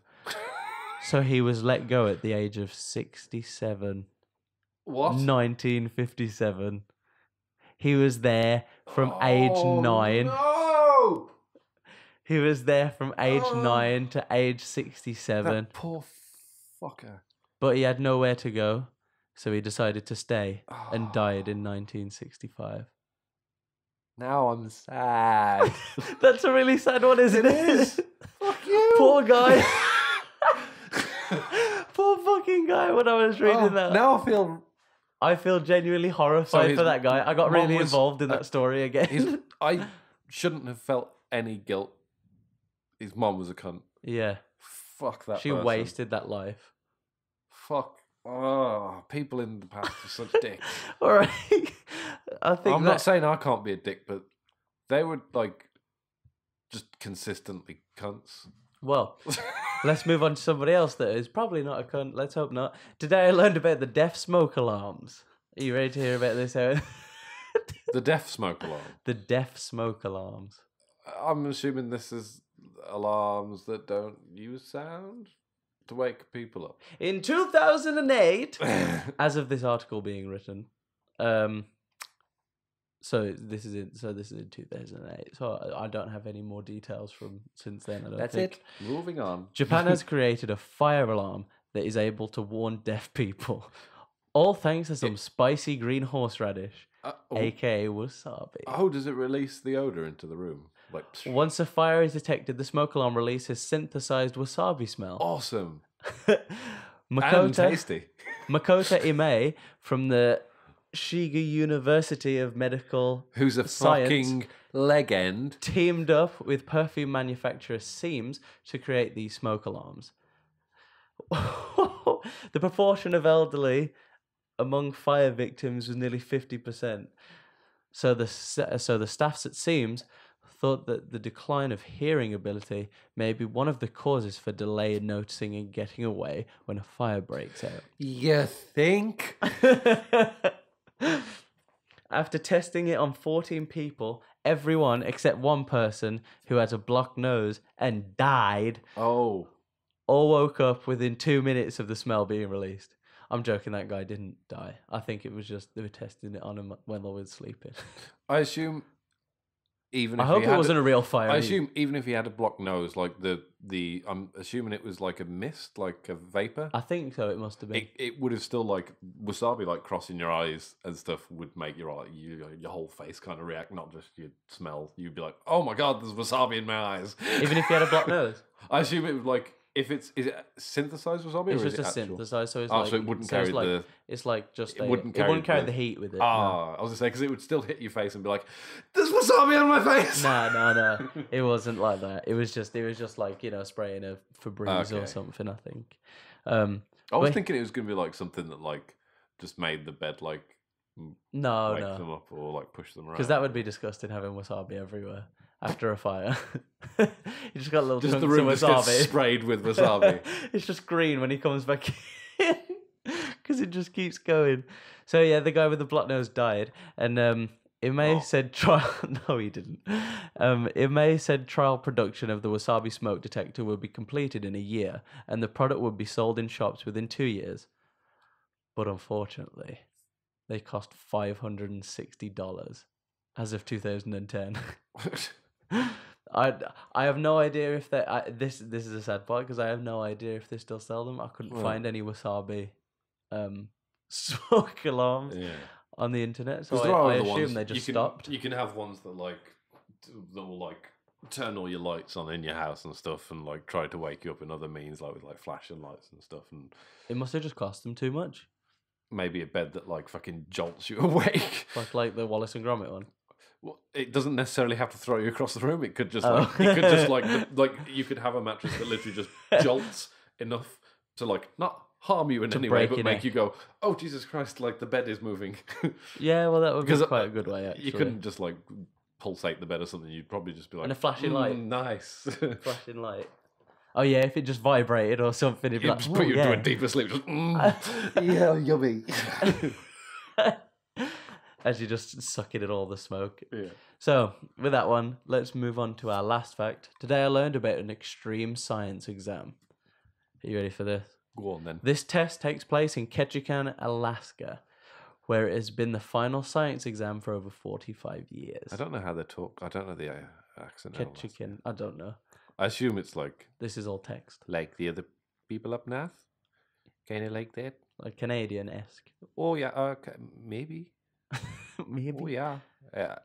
So he was let go at the age of 67. What? 1957. He was there from age 9. No! He was there from age 9 to age 67. That poor fucker. But he had nowhere to go, so he decided to stay and died in 1965. Now I'm sad. That's a really sad one, isn't it? It is. Fuck you. Poor guy. Poor fucking guy when I was reading that. Now I feel genuinely horrified his for that guy. I got mum really was- involved in that story again. I shouldn't have felt any guilt. His mum was a cunt. Yeah. Fuck that She person. wasted that life. Fuck. Oh, people in the past are such dicks. All right. I think I'm not saying I can't be a dick, but they were like just consistently cunts. Well, let's move on to somebody else that is probably not a cunt. Let's hope not. Today I learned about the deaf smoke alarms. Are you ready to hear about this, Howard? The deaf smoke alarm. The deaf smoke alarms. I'm assuming this is alarms that don't use sound to wake people up. In 2008, as of this article being written, so this is in 2008. So I don't have any more details from since then. I don't That's think. it. Moving on. Japan has created a fire alarm that is able to warn deaf people, all thanks to some spicy green horseradish, aka wasabi. Oh, does it release the odor into the room? Like, Once a fire is detected, the smoke alarm releases synthesized wasabi smell. awesome and Makoto, tasty. Makoto Ime from the Shiga University of Medical Who's a Science fucking legend? teamed up with perfume manufacturer Seams to create these smoke alarms. The proportion of elderly among fire victims was nearly 50%. So the staffs at Seams thought that the decline of hearing ability may be one of the causes for delay in noticing and getting away when a fire breaks out. You think? After testing it on 14 people, everyone except one person who had a blocked nose and died Oh. all woke up within 2 minutes of the smell being released. I'm joking, that guy didn't die. I think it was just they were testing it on him when they were sleeping. I assume even I if hope he it had wasn't a real fire. I assume even if he had a blocked nose, like the I'm assuming it was like a mist, like a vapor. I think so, it must have been. It would have still like wasabi, like crossing your eyes and stuff would make your whole face kind of react, not just your smell. You'd be like, oh my god, there's wasabi in my eyes. Even if you had a blocked nose? I assume it would like if is it synthesized wasabi It's or is just a it actual? synthesized, so it's Oh, like so it wouldn't so it's carry like, the- It's like just it wouldn't carry carry the- the heat with it. Ah, I was gonna say because it would still hit your face and be like, "There's wasabi on my face." No. It wasn't like that. It was just like, spraying a Febreze Okay. or something, I think. I was but- thinking it was gonna be like something that like just made the bed like No, wake no. them up or like push them around. Because that would be disgusting, having wasabi everywhere after a fire. You just got little just chunks the room of just gets wasabi. sprayed with wasabi. It's just green when he comes back in because it just keeps going. So yeah, the guy with the blocked nose died, and Ime said trial. No, he didn't. Ime said trial production of the wasabi smoke detector would be completed in a year, and the product would be sold in shops within 2 years. But unfortunately, they cost $560 as of 2010. I have no idea if they. This is a sad part because I have no idea if they still sell them. I couldn't find any wasabi smoke alarms on the internet, so I assume they just stopped. You can have ones that will like turn all your lights on in your house and stuff, and like try to wake you up in other means, like with like flashing lights and stuff. And it must have just cost them too much. Maybe a bed that like fucking jolts you awake, like the Wallace and Gromit one. Well, it doesn't necessarily have to throw you across the room. It could just like you could have a mattress that literally just jolts enough to like not harm you in any way, but make you go, "Oh Jesus Christ!" Like the bed is moving. Yeah, well, that would be quite a good way. Actually, you couldn't just like pulsate the bed or something. You'd probably just be like, and a flashing light. Nice, flashing light. Oh yeah, if it just vibrated or something, it'd be like, just put you into a deeper sleep. Just, Yeah, yummy. As you just sucking in all the smoke. Yeah. So, with that one, let's move on to our last fact. Today I learned about an extreme science exam. Are you ready for this? Go on then. This test takes place in Ketchikan, Alaska, where it has been the final science exam for over 45 years. I don't know how they talk. I don't know the accent. Ketchikan, I don't know. I assume it's like... This is all text. Like the other people up north? Kind of like that? Like Canadian-esque. Oh, yeah. Okay, maybe. Maybe. Oh, yeah.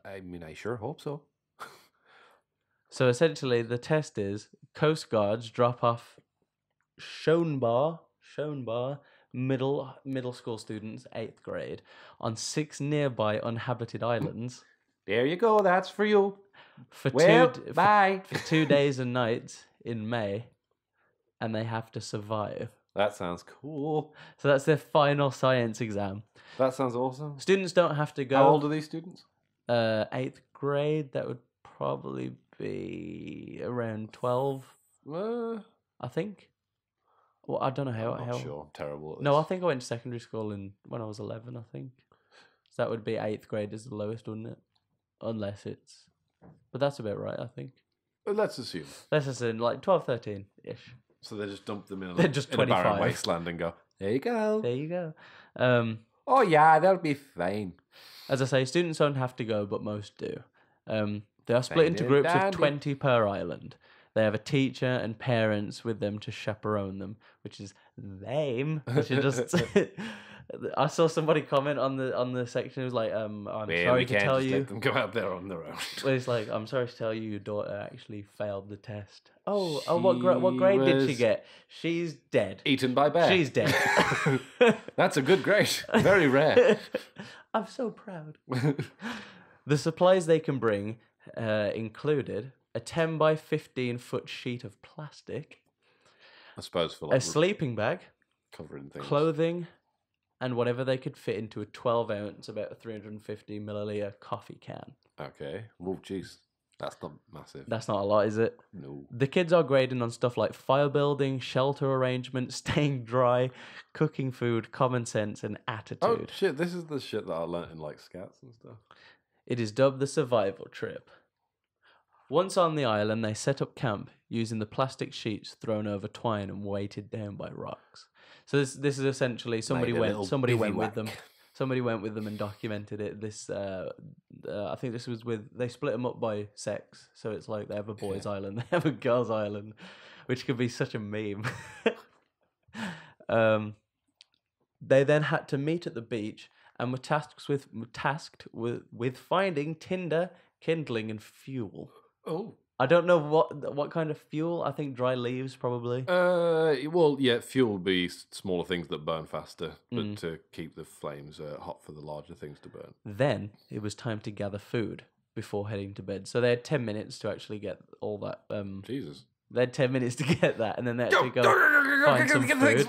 I mean, I sure hope so. So essentially, the test is Coast Guards drop off Schoenbar middle school students, 8th grade, on 6 nearby uninhabited islands. There you go. That's for you. Bye. For 2 days and nights in May, and they have to survive. That sounds cool. So that's their final science exam. That sounds awesome. Students don't have to go. How old are these students? 8th grade. That would probably be around 12. I think. Well, I don't know how. I'm not sure. I'm terrible at this. No, I think I went to secondary school when I was 11. I think. So that would be 8th grade is the lowest, wouldn't it? Unless it's. But that's about right, I think. But let's assume. Let's assume like 12, 13-ish. So they just dump them in, They're just in a barren 25. wasteland and go, there you go. There you go. Oh, yeah, that'll be fine. As I say, students don't have to go, but most do. They are split into groups of 20 per island. They have a teacher and parents with them to chaperone them, which is lame. Which is just... I saw somebody comment on the section. It was like, I'm sorry to tell you. Let them go out there on their own. Well, it's like, I'm sorry to tell you, your daughter actually failed the test. What grade did she get? She's dead. Eaten by bear. She's dead. That's a good grade. Very rare. I'm so proud. The supplies they can bring included a 10 by 15 foot sheet of plastic, I suppose for like a sleeping bag, covering things, clothing, and whatever they could fit into a 12-ounce, about a 350 milliliter coffee can. Okay. Oh, jeez. That's not massive. That's not a lot, is it? No. The kids are grading on stuff like fire building, shelter arrangement, staying dry, cooking food, common sense, and attitude. Oh, shit. This is the shit that I learnt in like scouts and stuff. It is dubbed the survival trip. Once on the island, they set up camp using the plastic sheets thrown over twine and weighted down by rocks. So this is essentially somebody went with them. Somebody went with them and documented it. This I think this was they split them up by sex. So it's like they have a boys' island, they have a girls' island, which could be such a meme. They then had to meet at the beach and were tasked with finding tinder, kindling, and fuel. Oh. I don't know what kind of fuel. I think dry leaves probably. Well, yeah, fuel would be smaller things that burn faster, but to keep the flames hot for the larger things to burn. Then it was time to gather food before heading to bed. So they had 10 minutes to actually get all that. Jesus. They had 10 minutes to get that, and then they had to go find some food.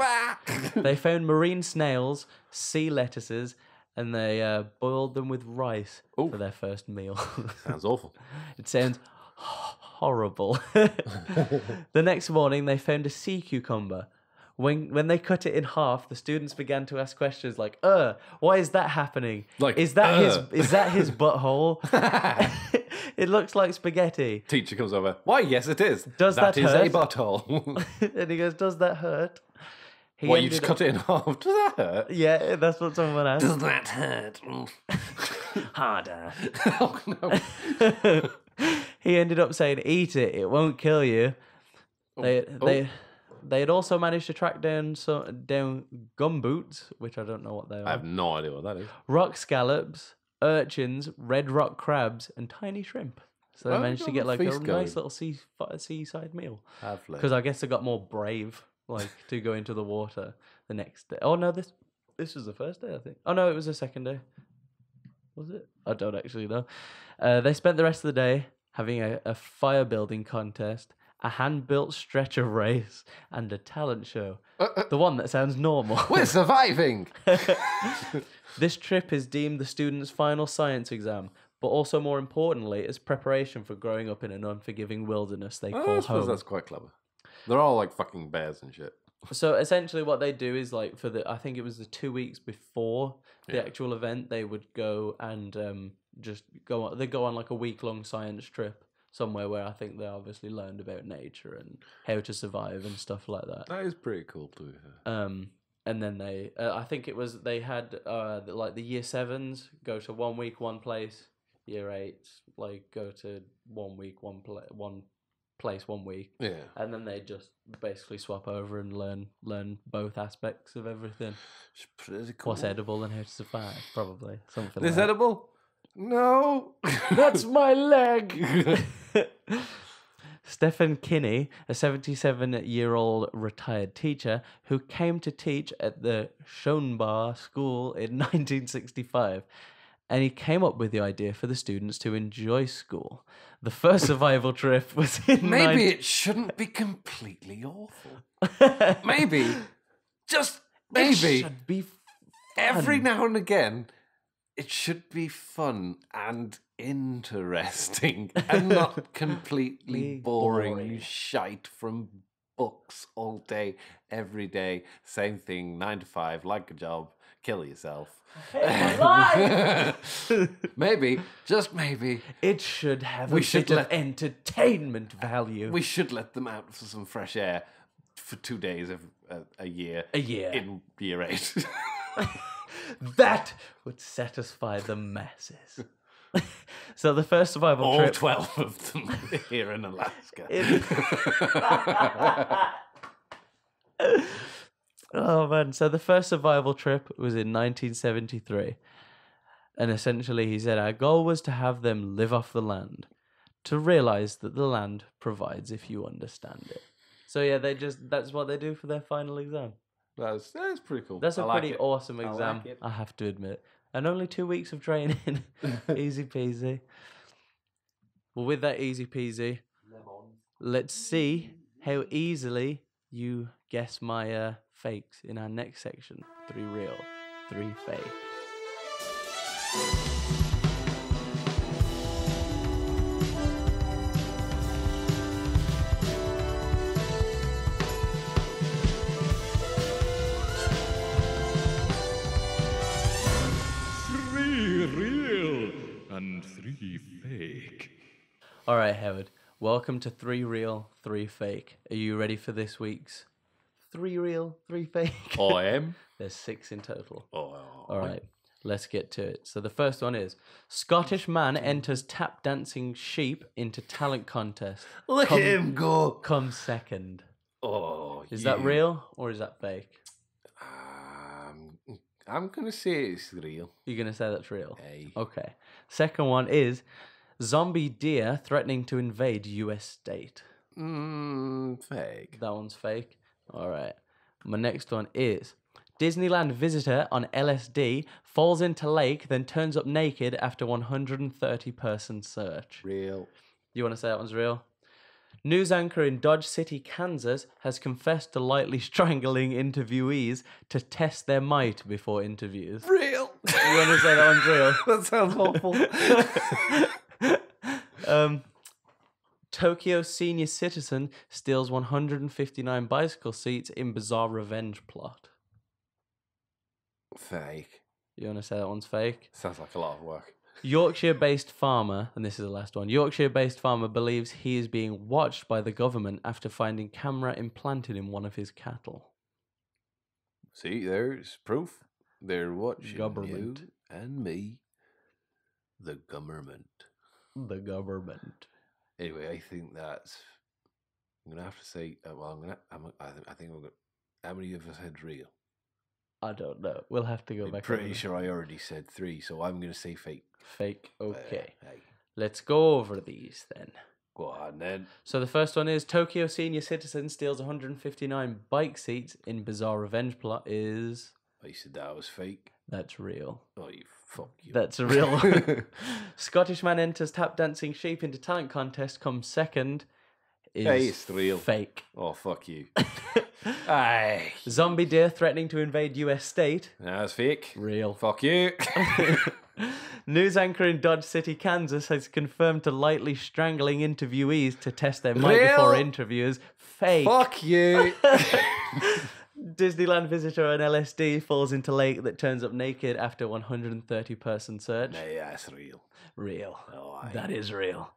They found marine snails, sea lettuces, and they boiled them with rice for their first meal. Sounds awful. It sounds horrible. The next morning, they found a sea cucumber. When they cut it in half, the students began to ask questions like, why is that happening? Like, is that his butthole? It looks like spaghetti. Teacher comes over. Why, yes, it is. Does that is hurt? a butthole. And he goes, does that hurt? What, you ended just up- cut it in half? Does that hurt? Yeah, that's what someone asked. Does that hurt? Harder. Oh, no. He ended up saying, "Eat it; it won't kill you." They had also managed to track down gumboots, which I don't know what they are. I have no idea what that is. Rock scallops, urchins, red rock crabs, and tiny shrimp. So they Well, managed to got get a like a feast nice going. little seaside meal. Lovely. Because I guess they got more brave, like to go into the water the next day. Oh no, this was the first day, I think. Oh no, it was the second day. Was it? I don't actually know. They spent the rest of the day having a fire building contest, a hand-built stretcher race, and a talent show. The one that sounds normal. We're surviving! This trip is deemed the students' final science exam, but also more importantly, it's preparation for growing up in an unforgiving wilderness they I call suppose home. that's quite clever. They're all like fucking bears and shit. So essentially, what they do is like I think it was the 2 weeks before the Yeah. actual event, they would go and just go on. They go on like a week-long science trip somewhere where I think they obviously learned about nature and how to survive and stuff like that. That is pretty cool to hear. And then I think it was they had like the year 7s go to 1 week one place, year 8s like go to 1 week one place 1 week. Yeah. And then they just basically swap over and learn both aspects of everything. It's pretty cool. What's edible and how to survive, probably. Something This like edible? No. that. That's my leg! Stephen Kinney, a 77-year-old retired teacher who came to teach at the Schoenbar School in 1965. And he came up with the idea for the students to enjoy school. The first survival trip was in Maybe it shouldn't be completely awful. Maybe, just It maybe, should be every fun. now and again, it should be fun and interesting and not completely boring shite from books all day, every day. Same thing, 9 to 5, like a job, kill yourself. Maybe, just maybe, It should have We a should bit of let- entertainment value. we should let them out for some fresh air for 2 days of a year. A year. In year 8. That would satisfy the masses. So the first survival All trip... 12 of them here in Alaska. Oh man, so the first survival trip was in 1973. And essentially he said our goal was to have them live off the land, to realize that the land provides if you understand it. So yeah, that's what they do for their final exam. That's pretty cool. That's a I like pretty it. awesome I exam, like it. I have to admit. And only 2 weeks of training. Easy peasy. Well, with that easy peasy, let's see how easily you guess my fakes in our next section. 3 real, 3 fake. Three real and 3 fake. All right, Howard. Welcome to 3 real, 3 fake. Are you ready for this week's 3 real, 3 fake? I am. There's 6 in total. Oh, All right, let's get to it. So the first one is Scottish man enters tap dancing sheep into talent contest. Look Come- at him go. Comes second. Oh, Is that real or is that fake? I'm going to say it's real. You're going to say that's real? Hey. Okay. Second one is zombie deer threatening to invade US state. Fake. That one's fake. All right. My next one is Disneyland visitor on LSD falls into lake, then turns up naked after 130-person search. Real. You want to say that one's real? News anchor in Dodge City, Kansas, has confessed to lightly strangling interviewees to test their might before interviews. Real. You want to say that one's real? That sounds awful. Tokyo senior citizen steals 159 bicycle seats in bizarre revenge plot. Fake. You want to say that one's fake? Sounds like a lot of work. Yorkshire-based farmer, and this is the last one, Yorkshire-based farmer believes he is being watched by the government after finding camera implanted in one of his cattle. See, there's proof. They're watching Government. you and me. The government. The government. Anyway, I think that's. I'm gonna have to say. I think we're gonna. How many of us had real? I don't know. We'll have to go I'm back. pretty over sure I already said 3, so I'm gonna say fake. Fake. Okay. Hey, Let's go over these then. go on then. So the first one is Tokyo senior citizen steals 159 bike seats in bizarre revenge plot is... I said that was fake. That's real. Oh, you fuck you. That's a real one. Scottish man enters tap dancing sheep into talent contest, comes second is Hey, it's real. fake. Oh, fuck you. Aye. Zombie deer threatening to invade US state. That's fake. Real. Fuck you. News anchor in Dodge City, Kansas has confirmed to lightly strangling interviewees to test their might Real? before interviews. Fake. Fuck you. Disneyland visitor on LSD falls into lake that turns up naked after 130-person search. Nah, that's real. Real. Oh, aye. That is real.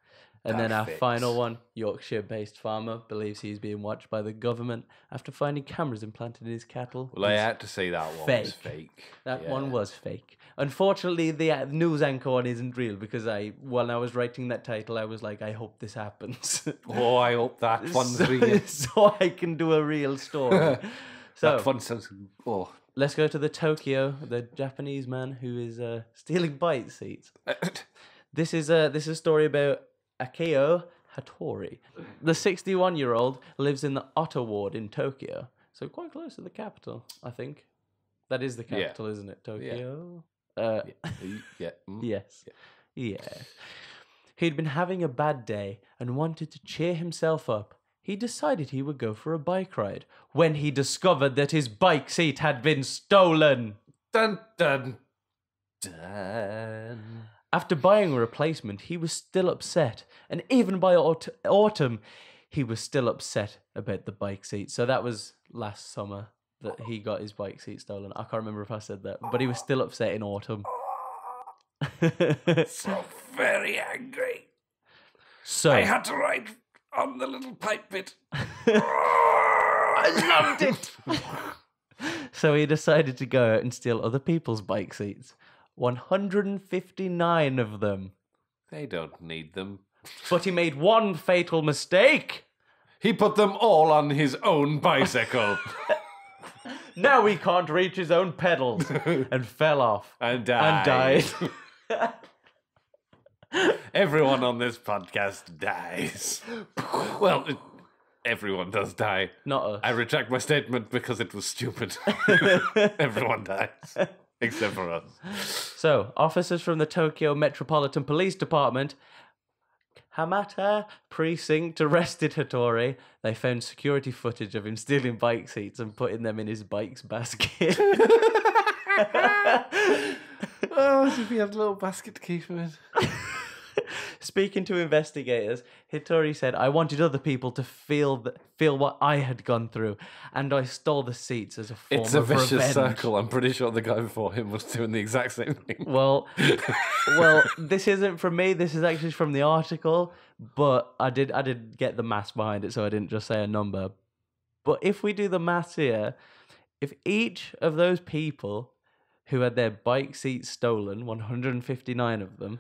And then our Perfect. final one, Yorkshire-based farmer believes he's being watched by the government after finding cameras implanted in his cattle. Well, I had to say that one was fake. That one was fake. Unfortunately, the news anchor one isn't real because when I was writing that title, I was like, I hope this happens. Oh, I hope that one's real. So I can do a real story. So That one sounds. Oh. let's go to the Tokyo, the Japanese man who is stealing bike seats. This is a story about Akio Hattori. The 61-year-old lives in the Otta ward in Tokyo, so quite close to the capital, I think. That is the capital, isn't it? Tokyo? Yeah. Mm. Yes. Yeah. He'd been having a bad day and wanted to cheer himself up. He decided he would go for a bike ride when he discovered that his bike seat had been stolen. Dun dun dun. After buying a replacement, he was still upset. And even by autumn, he was still upset about the bike seat. So that was last summer that he got his bike seat stolen. I can't remember if I said that, but he was still upset in autumn. So very angry. So I had to ride on the little pipe bit. I loved it. So he decided to go out and steal other people's bike seats. 159 of them. They don't need them. But he made one fatal mistake. He put them all on his own bicycle. Now he can't reach his own pedals. And fell off. And died. And died. Everyone on this podcast dies. Well, everyone does die. Not us. I retract my statement because it was stupid. Everyone dies. Except for us. So, officers from the Tokyo Metropolitan Police Department, Hamata Precinct, arrested Hattori. They found security footage of him stealing bike seats and putting them in his bike's basket. Oh, as if he had a little basket to keep him in. Speaking to investigators, Hattori said, I wanted other people to feel what I had gone through, and I stole the seats as a form It's a of vicious revenge. circle. I'm pretty sure the guy before him was doing the exact same thing. Well, this isn't from me. This is actually from the article, but I did get the maths behind it, so I didn't just say a number. But if we do the maths here, if each of those people who had their bike seats stolen, 159 of them,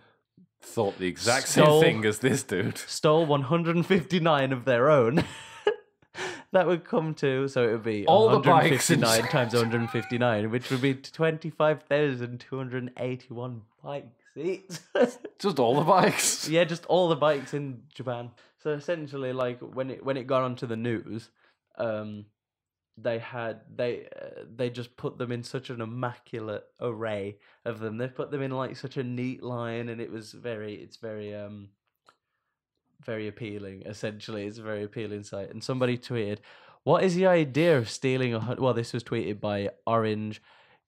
Thought the exact same thing as this dude. stole 159 of their own, that would come to, so it would be All the bikes 159 times 159, which would be 25,281 bike seats. Just all the bikes. Yeah, just all the bikes in Japan. So essentially, like when it got onto the news, they just put them in such an immaculate array of them. They put them in like such a neat line, and it's very appealing. Essentially, it's a very appealing sight. And somebody tweeted, "What is the idea of stealing a?" Well, this was tweeted by Orange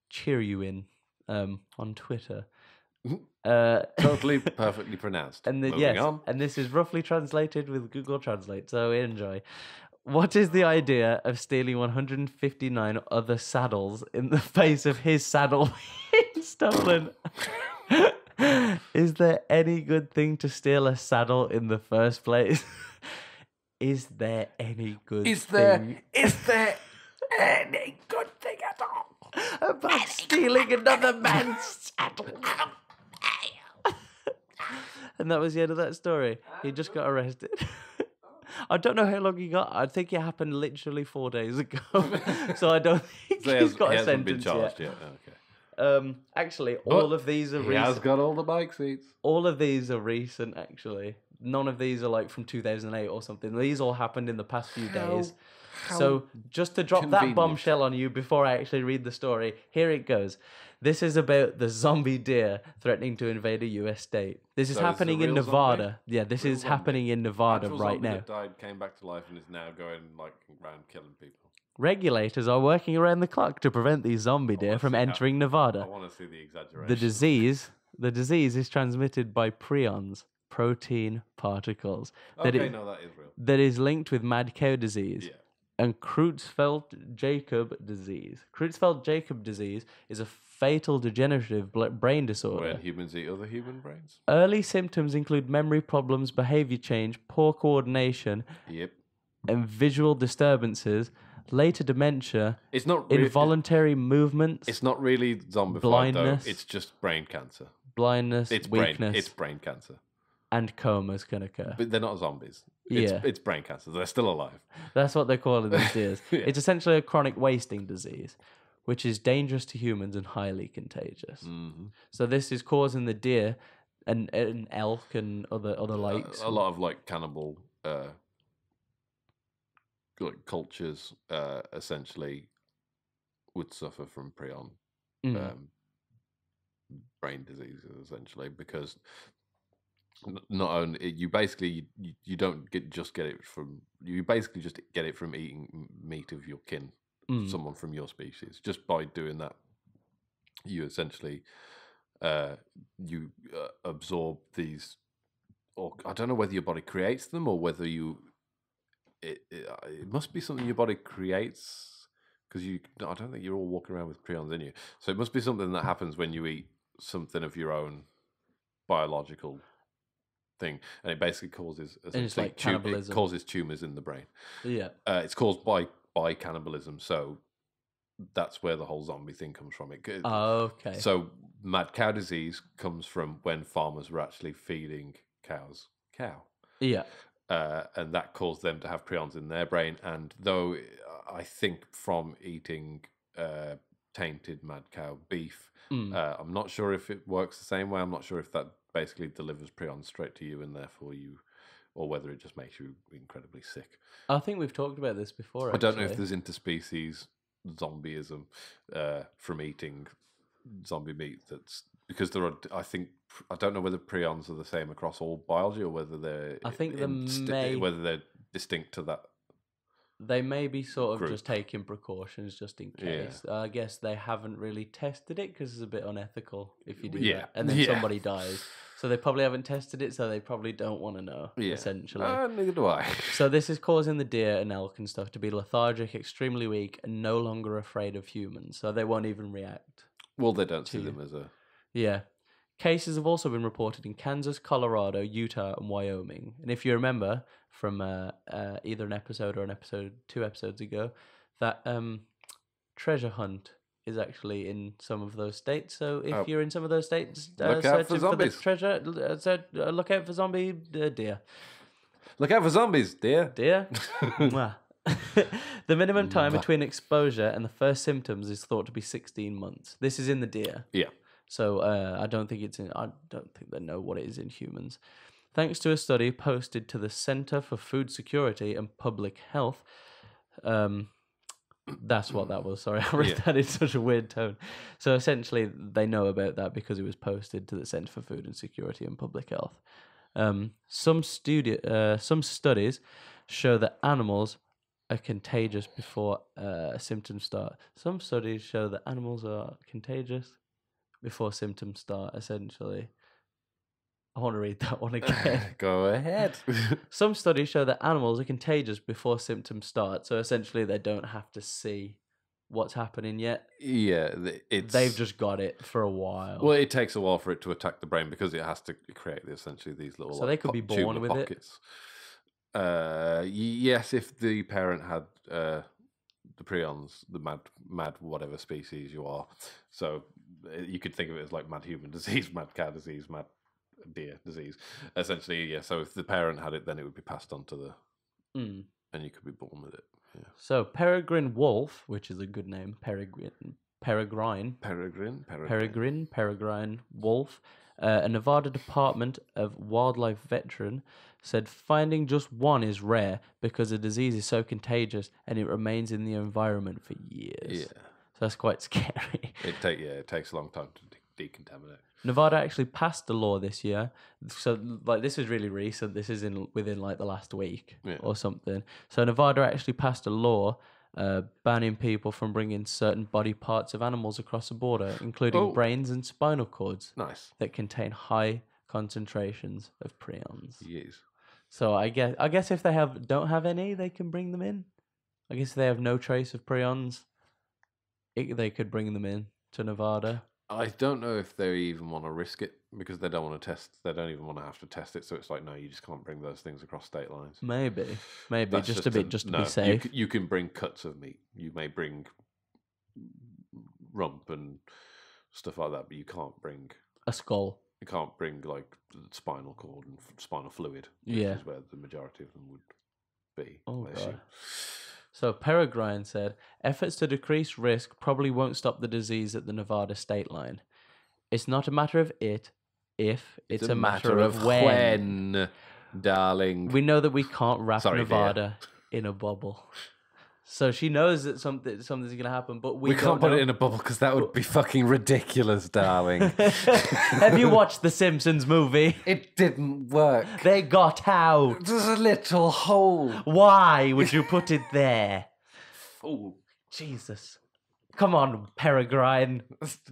Chiryuin on Twitter. Totally perfectly pronounced. And Moving on. and this is roughly translated with Google Translate, so enjoy. What is the idea of stealing 159 other saddles in the face of his saddle being stolen? Is there any good thing to steal a saddle in the first place? Is there any good thing? Is there any good thing at all? about stealing another man's saddle. And that was the end of that story. He just got arrested. I don't know how long he got. I think it happened literally 4 days ago. So I don't think he's got a hasn't been sentence charged yet. Okay. Actually, all of these are He has recent. got all the bike seats. All of these are recent, actually. None of these are like from 2008 or something. These all happened in the past few days. So just to drop that convenient. bombshell on you before I actually read the story, here it goes. This is about the zombie deer threatening to invade a US state. This is So it's a happening in real Nevada. zombie? Yeah, this Real is zombie? happening in Nevada Actual right zombie now. that died, came back to life, and is now going like around killing people. Regulators are working around the clock to prevent these zombie deer wanna from see how- entering I Nevada. want to see the exaggeration. The disease is transmitted by prions, protein particles, Okay, no, that is real. that is linked with mad cow disease. Yeah. And Creutzfeldt-Jakob disease. Creutzfeldt-Jakob disease is a fatal degenerative brain disorder. When humans eat other human brains. Early symptoms include memory problems, behavior change, poor coordination, Yep. and visual disturbances. Later dementia, It's not really, involuntary movements, It's not really zombified blindness. though. It's just brain cancer. blindness, It's weakness, brain cancer. and comas can occur. But they're not zombies. Yeah. It's brain cancer. They're still alive. That's what they're calling these deers. Yeah. It's essentially a chronic wasting disease, which is dangerous to humans and highly contagious. Mm-hmm. So this is causing the deer and elk and other lakes. A lot of like cannibal like cultures essentially would suffer from prion brain diseases essentially because not only you basically you don't get it from you basically just get it from eating meat of your kin, someone from your species. Just by doing that, you essentially absorb these, or I don't know whether your body creates them or whether it must be something your body creates, because I don't think you're all walking around with prions in you. So it must be something that happens when you eat something of your own biological thing, and it basically causes like it cannibalism. causes tumors in the brain. Yeah. It's caused by cannibalism, so that's where the whole zombie thing comes from. Okay. So mad cow disease comes from when farmers were actually feeding cows cow. Yeah. And that caused them to have prions in their brain. And though I think from eating tainted mad cow beef, I'm not sure if it works the same way. I'm not sure if that basically delivers prions straight to you and therefore or whether it just makes you incredibly sick. I think we've talked about this before. I don't know if actually. there's interspecies zombieism from eating zombie meat. That's because there are. I don't know whether prions are the same across all biology or whether they're. I think whether they're distinct to that. They may be sort of group. just taking precautions just in case. I guess they haven't really tested it because it's a bit unethical if you do that. And then somebody dies. So they probably haven't tested it, so they probably don't want to know, essentially. Neither do I. So this is causing the deer and elk and stuff to be lethargic, extremely weak, and no longer afraid of humans. So they won't even react. Well, they don't see them as a... Yeah. Cases have also been reported in Kansas, Colorado, Utah, and Wyoming. And if you remember from either an episode or 2 episodes ago, that treasure hunt is actually in some of those states. So if you're in some of those states, Look out for searching for the zombies. treasure, look out for zombie deer. Look out for zombies, dear. Deer? Mwah. The minimum time between exposure and the first symptoms is thought to be 16 months. This is in the deer. Yeah. So I don't think they know what it is in humans. Thanks to a study posted to the Center for Food Security and Public Health, that's what that was. Sorry, I read that in such a weird tone. So essentially, they know about that because it was posted to the Center for Food and Security and Public Health. Some studies show that animals are contagious before symptoms start. Some studies show that animals are contagious before symptoms start, essentially. I want to read that one again. Go ahead. Some studies show that animals are contagious before symptoms start, so essentially they don't have to see what's happening yet. Yeah, They've just got it for a while. Well, it takes a while for it to attack the brain because it has to create essentially these little. So they could be born tubular with pockets. Yes, if the parent had the prions, the mad whatever species you are. So you could think of it as like mad human disease, mad cow disease, mad deer disease. Essentially, yeah. So if the parent had it, then it would be passed on to the, and you could be born with it. Yeah. So Peregrine Wolf, which is a good name, Peregrine Wolf, a Nevada Department of Wildlife veteran, said finding just one is rare because the disease is so contagious and it remains in the environment for years. Yeah. So that's quite scary. It takes a long time to decontaminate. Nevada actually passed a law this year. So like this is really recent. This is within like the last week or something. So Nevada actually passed a law banning people from bringing certain body parts of animals across the border, including brains and spinal cords. Nice. That contain high concentrations of prions. Yes. So I guess if they don't have any, they can bring them in. I guess if they have no trace of prions, they could bring them in to Nevada. I don't know if they even want to risk it because they don't want to test. They don't even want to have to test it. So it's like, no, you just can't bring those things across state lines. Maybe That's just to be safe. You can bring cuts of meat. You may bring rump and stuff like that, but you can't bring a skull. You can't bring like spinal cord and spinal fluid, which is where the majority of them would be. Oh God. So Peregrine said, efforts to decrease risk probably won't stop the disease at the Nevada state line. It's not a matter of if, it's a matter of when, darling. We know that we can't wrap Nevada in a bubble. So she knows that something's going to happen, but we can't put it in a bubble because that would be fucking ridiculous, darling. Have you watched the Simpsons movie? It didn't work. They got out. There's a little hole. Why would you put it there? Oh, Jesus. Come on, Peregrine.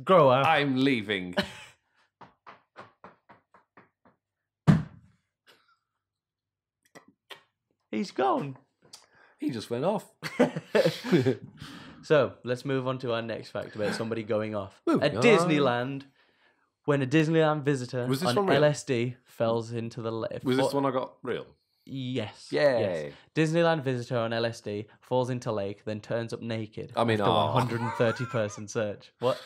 Grow up. I'm leaving. He's gone. He just went off. So, let's move on to our next fact about somebody going off. Disneyland, when a Disneyland visitor on LSD falls into the lake. Was this one I got real? Yes. Yay. Yes. Disneyland visitor on LSD falls into lake, then turns up naked after 130-person search. What?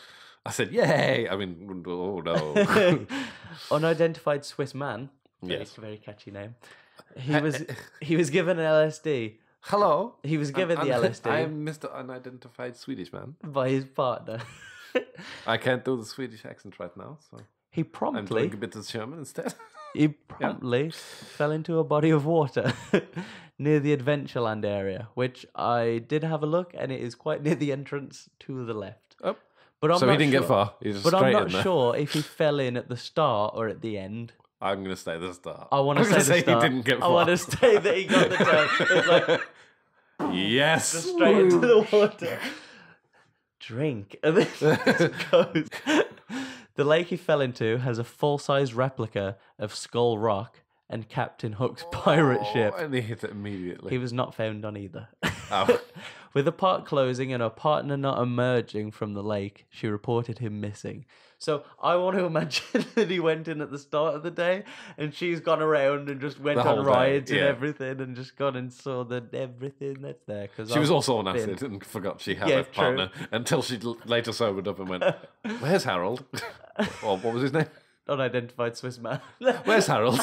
I said, yay! I mean, oh no. Unidentified Swiss man. Very catchy name. He was given an LSD. Hello. He was given the LSD. I am Mr. Unidentified Swedish man. By his partner. I can't do the Swedish accent right now, so he promptly. I'm doing a bit of German instead. He promptly fell into a body of water near the Adventureland area, which I did have a look, and it is quite near the entrance to the left. Oh. But he didn't get far. He was but straight I'm in not there. sure if he fell in at the start or at the end. I'm going to say the start. I want to say the start. He didn't get far. I want to say that he got the turn. It's like yes, just straight into the water. Drink. And then it goes. The lake he fell into has a full-size replica of Skull Rock and Captain Hook's pirate ship. And he hit it immediately. He was not found on either. Oh. With the park closing and her partner not emerging from the lake, she reported him missing. So I want to imagine that he went in at the start of the day and she's gone around and just went on rides and everything and just gone and saw everything that's there. She was also on acid and forgot she had a partner until she later sobered up and went, where's Harold? Or what was his name? Unidentified Swiss man. Where's Harold?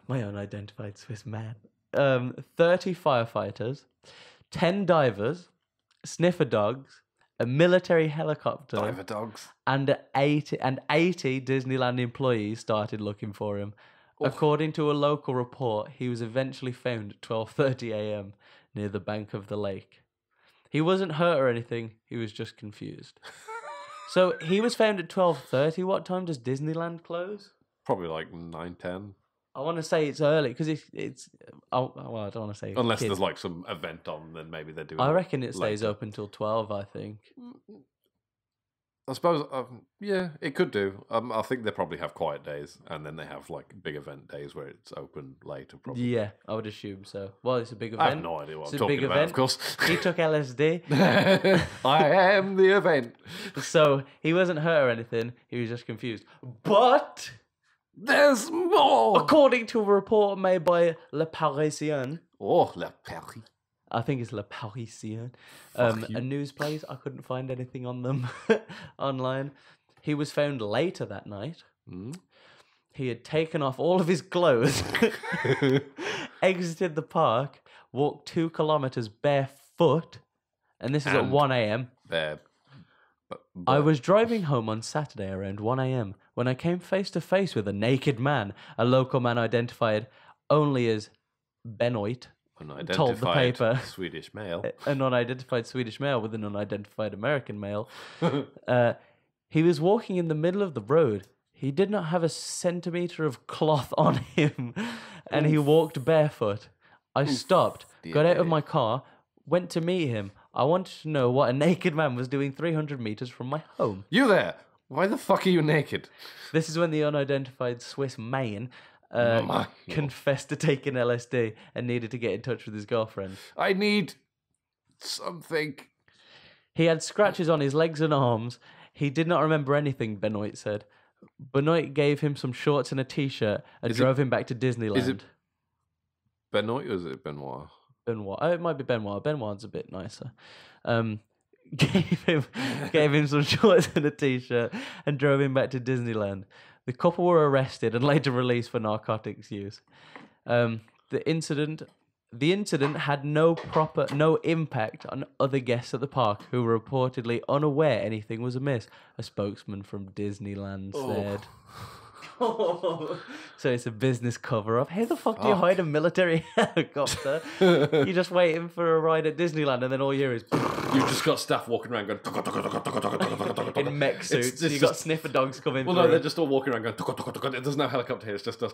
My unidentified Swiss man. 30 firefighters, 10 divers, sniffer dogs, a military helicopter, diver dogs, and 80 Disneyland employees started looking for him. According to a local report, he was eventually found at 12:30 a.m. near the bank of the lake. He wasn't hurt or anything, he was just confused. So he was found at 12:30. What time does Disneyland close? Probably like 9:10. I want to say it's early because it's. Oh, well, I don't want to say. Unless there's like some event on, then maybe they do. I reckon it stays open till 12. I think. I suppose, yeah, it could do. I think they probably have quiet days, and then they have like big event days where it's open later. Probably. Yeah, I would assume so. Well, it's a big event. I have no idea what it's I'm talking about. Of course, he took LSD. I am the event. So he wasn't hurt or anything. He was just confused. But there's more. According to a report made by Le Parisien. Oh, Le Paris. I think it's Le Parisien. Fuck A you. news place. I couldn't find anything on them online. He was found later that night. He had taken off all of his clothes, exited the park, walked 2 kilometers barefoot, and this is at And 1 a.m. There. I was driving home on Saturday around 1 a.m. when I came face to face with a naked man, a local man identified only as Benoit, told the paper. Swedish male. An unidentified Swedish male with an unidentified American male. He was walking in the middle of the road. He did not have a centimeter of cloth on him, and he walked barefoot. I stopped, got out of my car, went to meet him. I wanted to know what a naked man was doing 300 meters from my home. You there? Why the fuck are you naked? This is when the unidentified Swiss man My- confessed to taking LSD and needed to get in touch with his girlfriend. I need something. He had scratches on his legs and arms. He did not remember anything, Benoit said. Benoit gave him some shorts and a t-shirt and drove him back to Disneyland. Is it Benoit or is it Benoit? Benoit. Oh, it might be Benoit. Benoit's a bit nicer. Gave him some shorts and a t-shirt and drove him back to Disneyland. The couple were arrested and later released for narcotics use. The incident had no impact on other guests at the park who were reportedly unaware anything was amiss, a spokesman from Disneyland said. So it's a business cover-up. How the fuck do you hide a military helicopter? You're just waiting for a ride at Disneyland and then all you hear is You've just got staff walking around going in mech suits. You've got sniffer dogs coming Well, through. no, they're just all walking around going There's no helicopter here, it's just us.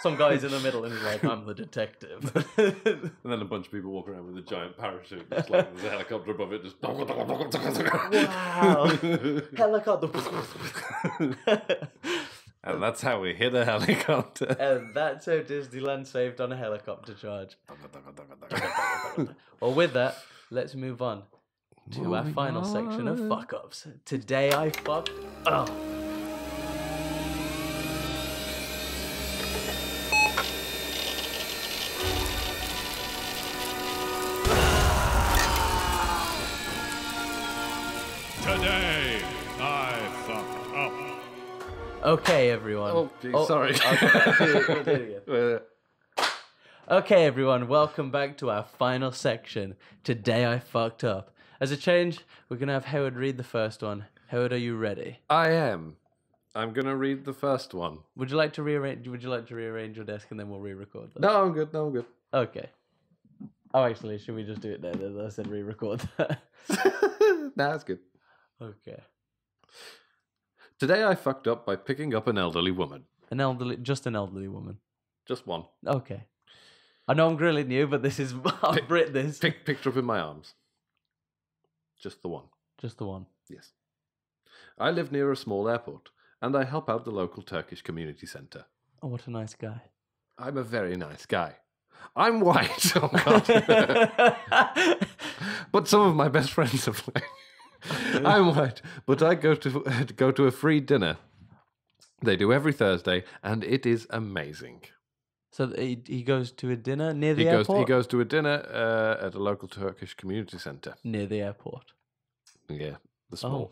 Some guy's in the middle and he's like, I'm the detective. And then a bunch of people walking around with a giant parachute. Just like there's a helicopter above it, just Wow. Helicopter. And that's how we hit a helicopter. And that's how Disneyland saved on a helicopter charge. Well, with that, let's move on to our final section of fuck-ups. Today I fucked up. Today, I fucked up. Okay, everyone. Oh, geez, sorry. We'll do it again. Okay, everyone, welcome back to our final section. Today I fucked up. As a change, we're going to have Howard read the first one. Howard, are you ready? I am. I'm going to read the first one. Would you like to rearrange your desk and then we'll re-record that? No, I'm good. Okay. Oh, actually, should we just do it now? Then I said re-record that. Nah, it's good. Okay. Today I fucked up by picking up an elderly woman. Just an elderly woman. Just one. Okay. I know I'm grilling you, but this is I've written this. Picked her up in my arms. Just the one. Just the one. Yes. I live near a small airport, and I help out the local Turkish community centre. Oh, what a nice guy. I'm a very nice guy. I'm white. Oh, God. But some of my best friends are black. I'm white, but I go to a free dinner. They do every Thursday, and it is amazing. So he goes to a dinner near the airport? He goes to a dinner at a local Turkish community centre. Near the airport. Yeah,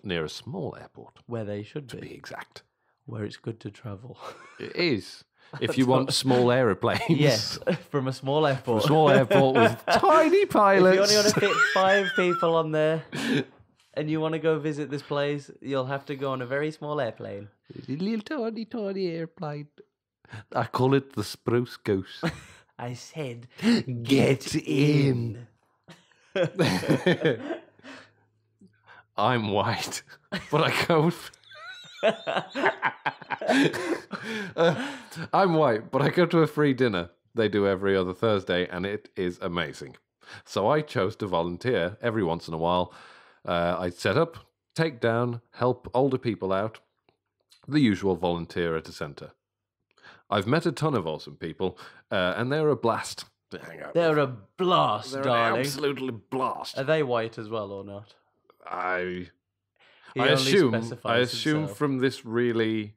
near a small airport. Where they should To be exact. Where it's good to travel. It is. If you want small aeroplanes. Yes, from a small airport. A small airport with tiny pilots. If you only want to fit 5 people on there and you want to go visit this place, you'll have to go on a very small airplane. A little tiny airplane. I call it the Spruce Goose. I said, Get in. I'm white, but I go... I'm white, but I go to a free dinner they do every other Thursday, and it is amazing. So I chose to volunteer every once in a while. I set up, take down, help older people out. The usual volunteer at a centre. I've met a ton of awesome people, and they're a blast to hang out. they're a blast, They're darling. an absolutely blast. Are they white as well or not? I He only assume specifies himself. from this really,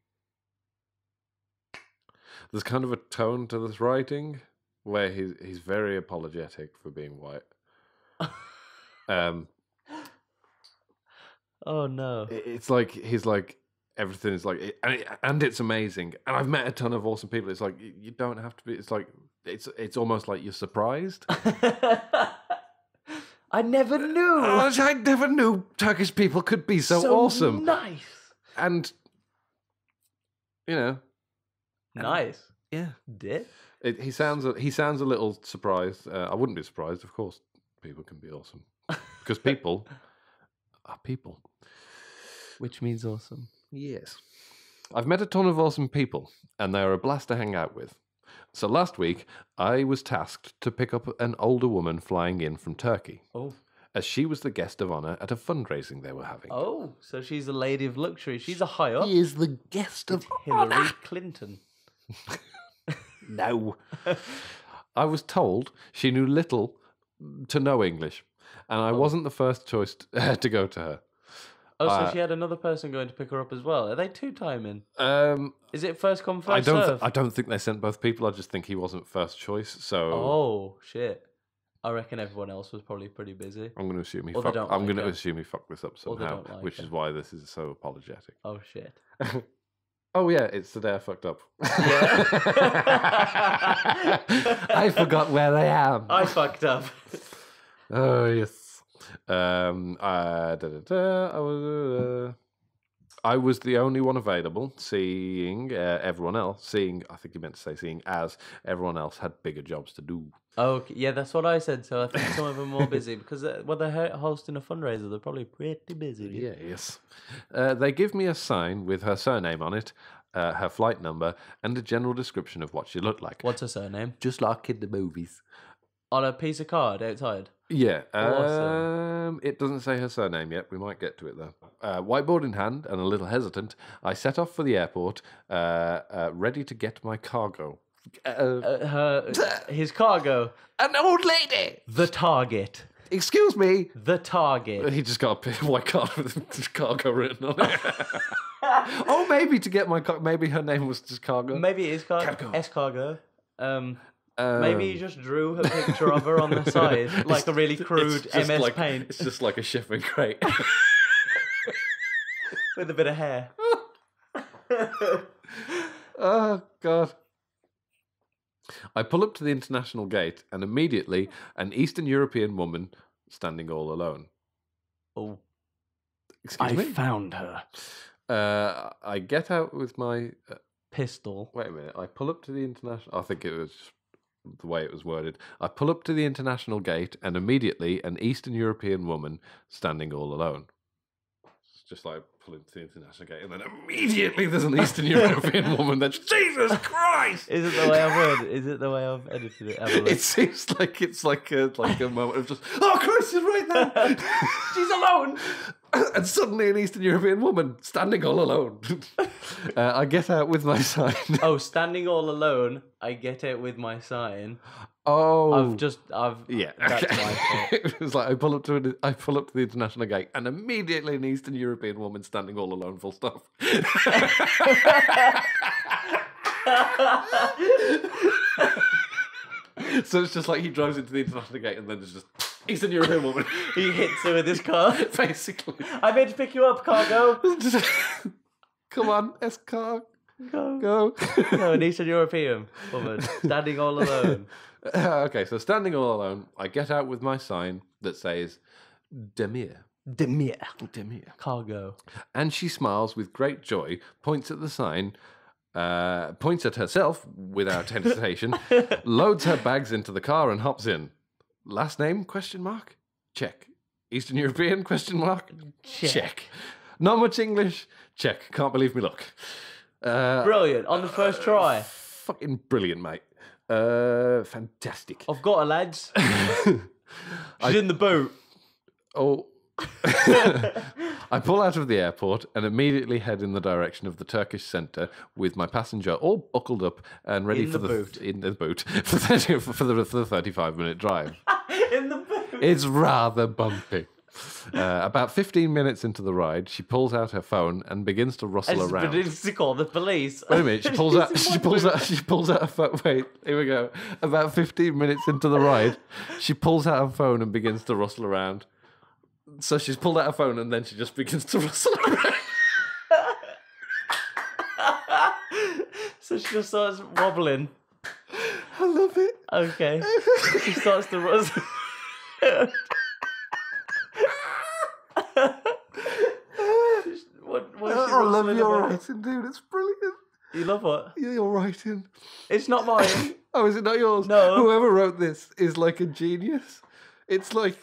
there's kind of a tone to this writing where he's very apologetic for being white. Oh no. It's like he's like everything is like, and it's amazing. And I've met a ton of awesome people. It's like you don't have to be. It's like it's almost like you're surprised. I never knew. I never knew Turkish people could be so awesome. Nice. And Nice. yeah. Did? He sounds a little surprised. I wouldn't be surprised, of course. People can be awesome because people are people. Which means awesome. Yes. I've met a ton of awesome people, and they are a blast to hang out with. So last week, I was tasked to pick up an older woman flying in from Turkey, Oh. as she was the guest of honour at a fundraising they were having. Oh, so she's a lady of luxury. She's a high up. She is the guest of Hillary honour. Clinton. No. I was told she knew little to no English, and I wasn't the first choice to go to her. Oh, so she had another person going to pick her up as well. Are they two-timing? Is it first come, first I serve? don't think they sent both people. I just think he wasn't first choice. So Oh, shit. I reckon everyone else was probably pretty busy. I'm going to assume he. Or they don't I'm like going to her. assume he fucked this up Or they somehow, don't like which her. is why this is so apologetic. Oh, shit. Oh yeah, it's the day I fucked up. Yeah. I forgot where I am. I fucked up. Oh yes. I was the only one available, seeing everyone else. I think you meant to say seeing as everyone else had bigger jobs to do. Okay, yeah, that's what I said. So I think some of them are more busy because when they're hosting a fundraiser, they're probably pretty busy. Yeah, yes. They give me a sign with her surname on it, her flight number, and a general description of what she looked like. What's her surname? Just like in the movies. On a piece of card outside. Yeah. Awesome. It doesn't say her surname yet. We might get to it though. Whiteboard in hand and a little hesitant, I set off for the airport, ready to get my cargo. His cargo. An old lady. The target. Excuse me. The target. He just got a white card with cargo written on it. Oh, maybe to get my maybe her name was just cargo. Maybe it is Cargo. escargot. Maybe he just drew a picture of her on the side, like a really crude It's just MS like, Paint It's just like a shipping crate. with a bit of hair. Oh God. I pull up to the international gate, and immediately an Eastern European woman standing all alone. Oh, Excuse me. found her. I get out with my Pistol. Wait a minute. I pull up to the international. I think it was the way it was worded. I pull up to the international gate, and immediately an Eastern European woman standing all alone. It's just like pulling to the international gate, and then immediately there's an Eastern European woman. That's Jesus Christ! Is it the way I've worded? Is it the way I've edited it? Have a look. It seems like it's like a moment of just, oh Christ, she's right there. She's alone. And suddenly an Eastern European woman standing all alone. I get out with my sign. Oh, standing all alone. I get out with my sign. Oh, Yeah. Okay. That's my fault. It was like I pull up to the international gate, and immediately an Eastern European woman standing all alone. Full stop. So it's just like he drives into the international gate, and then there's just Eastern European woman. He hits her with his car. Basically. I'm here to pick you up, cargo. Come on, escort. Go. Go. No, an Eastern European woman standing all alone. Okay, so standing all alone, I get out with my sign that says Demir. Demir. Demir. Cargo. And she smiles with great joy, points at the sign, points at herself without hesitation, loads her bags into the car and hops in. Last name? Question mark. Check. Eastern European? Question mark. Check. Not much English? Check. Can't believe me luck. Brilliant. On the first try. Fucking brilliant, mate. Fantastic. I've got her, lads. She's in the boot. Oh. I pull out of the airport and immediately head in the direction of the Turkish centre with my passenger all buckled up and ready In for the boot. in the boot for the 35-minute drive. In the boot. It's rather bumpy. About 15 minutes into the ride, she pulls out her phone and begins to rustle around. Begins to call the police. Wait a minute, she pulls out her phone. Wait, here we go. About 15 minutes into the ride, she pulls out her phone and begins to rustle around. So she's pulled out her phone and then she just begins to rustle around. So she just starts wobbling. I love it. Okay. She starts to rustle. What is she I love rustling your about? writing, dude. It's brilliant. You love what? Your writing. It's not mine. Oh, is it not yours? No. Whoever wrote this is like a genius. It's like,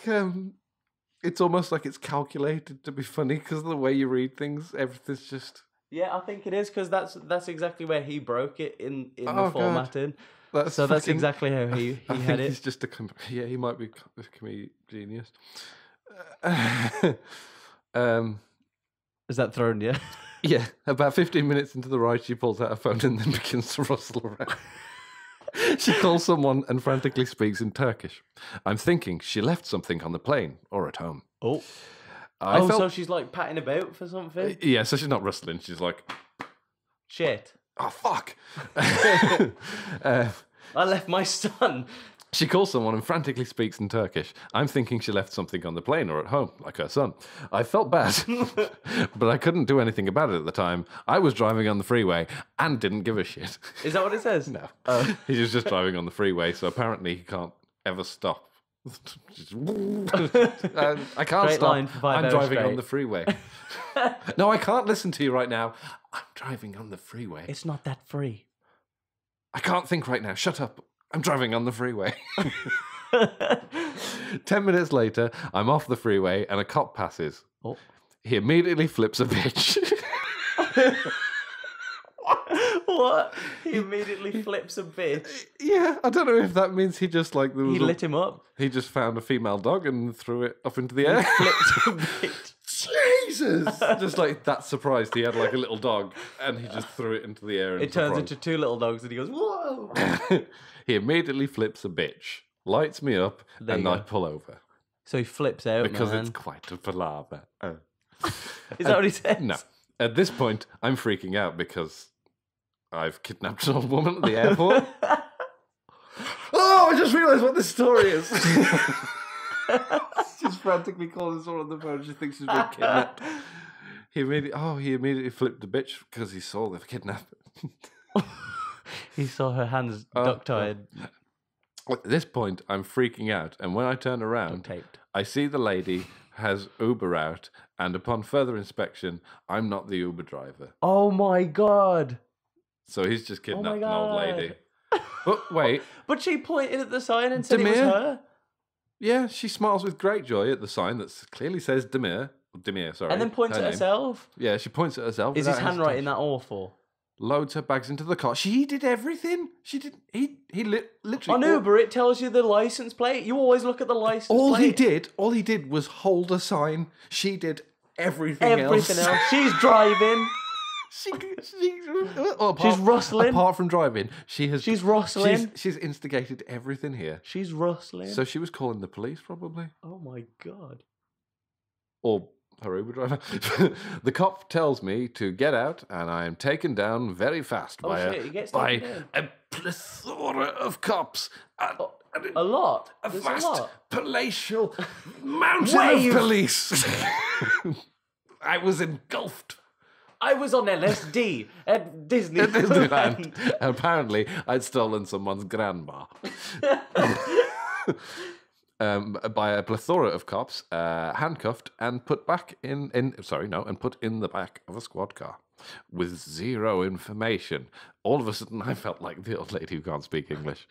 it's almost like it's calculated to be funny because of the way you read things. Everything's just... Yeah, I think it is because that's exactly where he broke it in the God. formatting. That's So that's fucking- exactly how he I had think it. he's just a... Yeah, he might be a comedic genius. Is that thrown you? Yeah, about 15 minutes into the ride, she pulls out her phone and then begins to rustle around. She calls someone and frantically speaks in Turkish. I'm thinking she left something on the plane or at home. Oh. I felt... So she's like patting about for something? Yeah, so she's not rustling. She's like, Shit. oh, fuck. I left my son. She calls someone and frantically speaks in Turkish. I'm thinking she left something on the plane or at home, like her son. I felt bad, but I couldn't do anything about it at the time. I was driving on the freeway and didn't give a shit. Is that what it says? No. Oh. He was just driving on the freeway, so apparently he can't ever stop. I can't Straight stop. line for 5 I'm hours driving on straight. the freeway. No, I can't listen to you right now. I'm driving on the freeway. It's not that free. I can't think right now. Shut up. I'm driving on the freeway. 10 minutes later, I'm off the freeway and a cop passes. Oh. He immediately flips a bitch. What? He immediately flips a bitch. Yeah, I don't know if that means he just like... He lit him up. He just found a female dog and threw it up into the air. Flipped a bitch. Jesus! Just like that surprised he had like a little dog and he just threw it into the air. It turns into two little dogs and he goes, whoa! He immediately flips a bitch, lights me up, There and you I go. pull over. So he flips out, Because man. it's quite a palaver. Is that what he says? No. At this point, I'm freaking out because I've kidnapped an old woman at the airport. Oh, I just realised what this story is. She's frantically calling someone on the phone. She thinks she's been kidnapped. He immediately flipped the bitch because he saw the kidnapper. He saw her hands Oh, duck-tied, At this point, I'm freaking out, and when I turn around, duct-taped. I see the lady has Uber out, and upon further inspection, I'm not the Uber driver. Oh my god! So he's just Oh my kidnapped an old God. lady. But wait, But she pointed at the sign and said it was Demir? her. yeah, she smiles with great joy at the sign that clearly says Demir. Demir, sorry. And then points her at name. herself. Yeah, she points at herself. Is his without handwriting hesitation. that awful? Loads her bags into the car. She did everything. She did. He literally. On Uber, it tells you the license plate. You always look at the license All plate. all he did was hold a sign. She did everything Everything else. She's driving. She apart, She's rustling. Apart from driving, she's rustling. She's instigated everything here. She's rustling. So she was calling the police, probably, Oh my god. or her Uber driver. The cop tells me to get out, and I am taken down very fast Oh, by shit, he gets by taken a plethora of cops. And A lot. a There's vast a lot. palatial mountain Wave. of police. I was engulfed. I was on LSD at Disney. At Disneyland. Apparently, I'd stolen someone's grandma. By a plethora of cops, handcuffed and put back and put in the back of a squad car with zero information. All of a sudden, I felt like the old lady who can't speak English.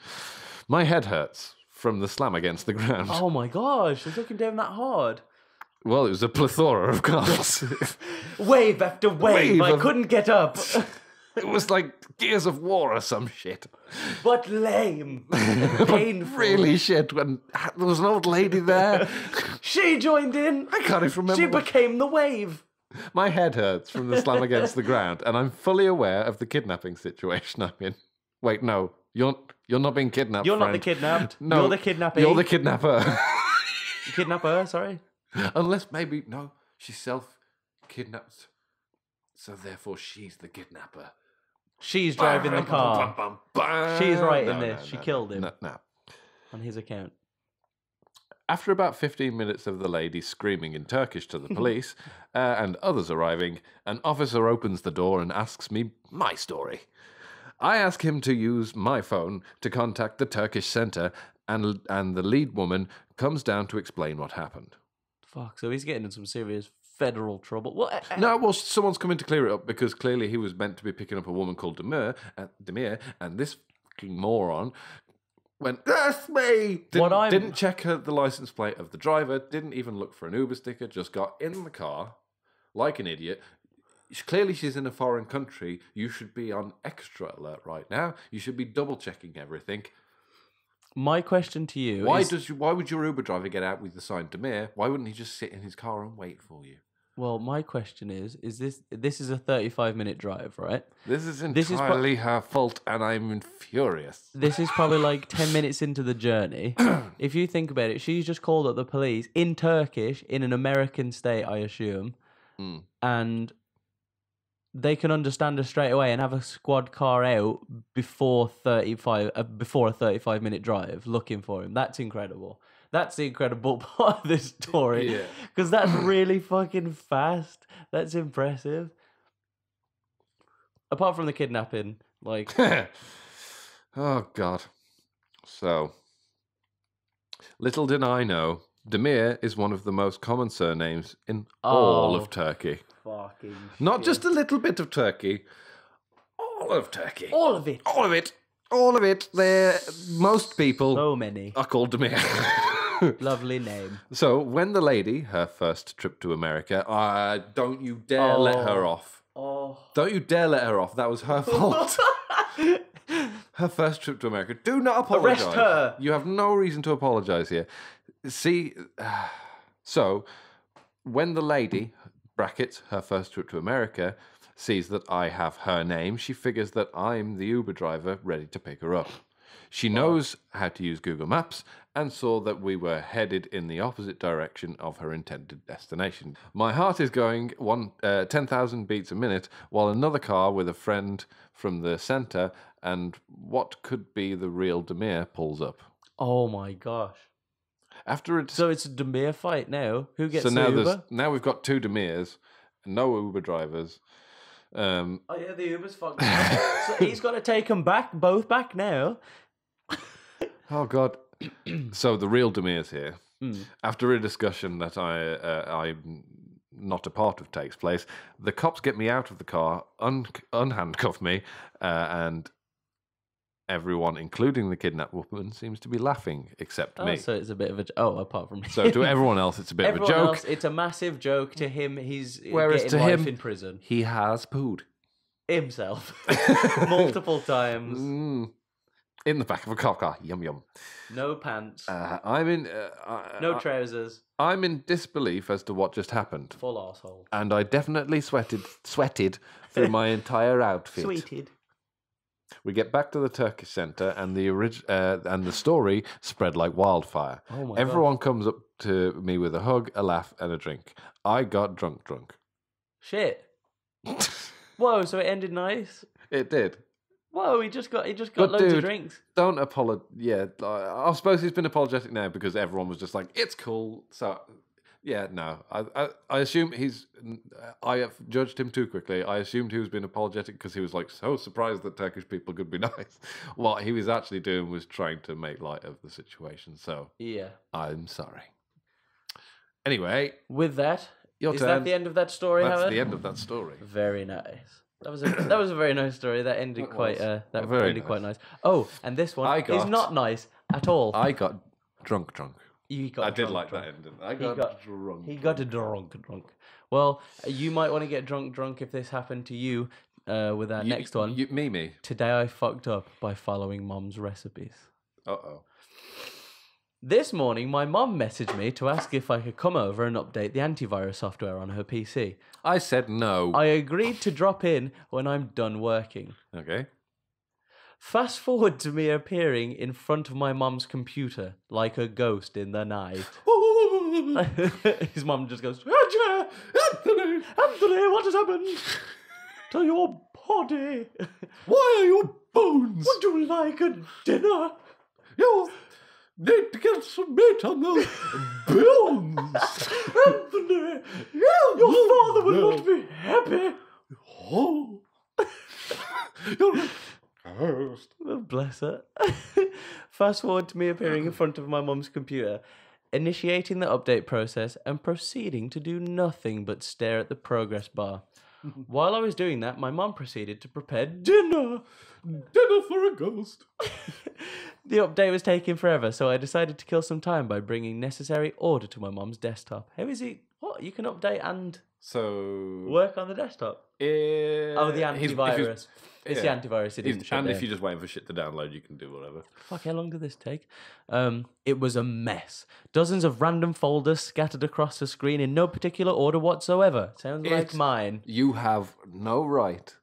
My head hurts from the slam against the ground. Oh my gosh, they took him down that hard. Well, it was a plethora of cops. Wave after wave, Wave I of- couldn't get up. It was like Gears of War or some shit. But lame. Painful. Really shit when there was an old lady there. She joined in. I can't even remember. She became the wave. My head hurts from the slam against the ground, and I'm fully aware of the kidnapping situation I'm in. Wait, no, you're not being kidnapped. You're not the friend. kidnapped. No, You're the kidnappee. You're the kidnapper. Kidnapper, sorry. Unless maybe, no, she's self-kidnapped. So therefore she's the kidnapper. She's driving the car. She's right in this. She killed him. No. On his account. After about 15 minutes of the lady screaming in Turkish to the police and others arriving, an officer opens the door and asks me my story. I ask him to use my phone to contact the Turkish centre, and the lead woman comes down to explain what happened. Fuck, so he's getting in some serious federal trouble. Well, No, well, someone's coming to clear it up because clearly he was meant to be picking up a woman called Demir, and this fucking moron went, "That's me!" Didn't check the license plate of the driver, didn't even look for an Uber sticker, just got in the car like an idiot. Clearly she's in a foreign country. You should be on extra alert right now. You should be double checking everything. My question to you is... Why would your Uber driver get out with the sign Demir? Why wouldn't he just sit in his car and wait for you? Well, my question is this is a 35-minute drive, right? This is entirely her fault, and I'm furious. This is probably like 10 minutes into the journey. If you think about it, she's just called up the police in Turkish, in an American state, I assume, and they can understand her straight away and have a squad car out before a 35-minute drive looking for him. That's incredible. That's the incredible part of this story. Because that's really fucking fast. That's impressive. Apart from the kidnapping, like... Oh, God. So, little did I know, Demir is one of the most common surnames in all of Turkey. Fucking Not shit. just a little bit of Turkey. All of Turkey. All of it. All of it. All of it. Most people So many. are called Demir. Lovely name. So, when the lady, her first trip to America, don't you dare let her off. Oh. Don't you dare let her off. That was her fault. Her first trip to America. Do not apologise. Arrest her. You have no reason to apologise here. See, so when the lady, brackets, her first trip to America, sees that I have her name, she figures that I'm the Uber driver ready to pick her up. She knows how to use Google Maps and saw that we were headed in the opposite direction of her intended destination. My heart is going 10,000 beats a minute, while another car with a friend from the centre and what could be the real Demir pulls up. Oh my gosh. So it's a Demir fight now. Who gets the Uber? Now we've got two Demirs, no Uber drivers. Oh yeah, the Uber's fucked up. So he's got to take them both back now. Oh God. So the real Demir's here. After a discussion that I'm not a part of takes place, the cops get me out of the car, unhandcuff me, and everyone, including the kidnapped woman, seems to be laughing except me. So it's a bit of apart from me. So to everyone else, it's a bit of a joke. Everyone else, it's a massive joke. To him, he's Whereas getting to life him, in prison. He has pooed Himself. Multiple times. In the back of a cop car. Yum yum. No pants. I'm in. No trousers. I'm in disbelief as to what just happened. Full arsehole. And I definitely sweated through my entire outfit. Sweeted. We get back to the Turkish centre, and the story spread like wildfire. Oh my Everyone comes up to me with a hug, a laugh, and a drink. I got drunk. Shit. Whoa! So it ended nice. It did. Whoa! He just got But loads dude, of drinks. Don't apologize. Yeah, I suppose he's been apologetic now because everyone was just like, "It's cool." So, yeah, no. I assume I have judged him too quickly. I assumed he was being apologetic because he was like so surprised that Turkish people could be nice. What he was actually doing was trying to make light of the situation. So, Yeah. I'm sorry. Anyway, With that, your is turn. that the end of that story, That's Howard? the end of that story. Very nice. That was a very nice story. That ended quite quite nice. Oh, and this one is not nice at all. I got drunk. I did like that ending. I got drunk. He got drunk. Well, you might want to get drunk if this happened to you with our next one. Me. Today I fucked up by following Mom's recipes. Uh-oh. This morning, my mom messaged me to ask if I could come over and update the antivirus software on her PC. I said no. I agreed to drop in when I'm done working. Okay. Fast forward to me appearing in front of my mom's computer like a ghost in the night. His mum just goes, Anthony, what has happened to your body? Why are your bones? Would you like a dinner? You need to get some meat on those bones. Anthony, your father will not be happy. Oh. You're cursed. Oh, bless her. Fast forward to me appearing in front of my mum's computer, initiating the update process and proceeding to do nothing but stare at the progress bar. While I was doing that, my mum proceeded to prepare dinner. Dinner for a ghost. The update was taking forever, so I decided to kill some time by bringing necessary order to my mum's desktop. How is it? What? You can update and So work on the desktop? Oh, the antivirus. It's the antivirus. It didn't shut and down. if you're just waiting for shit to download, you can do whatever. Fuck, how long did this take? It was a mess. Dozens of random folders scattered across the screen in no particular order whatsoever. Sounds like mine. You have no right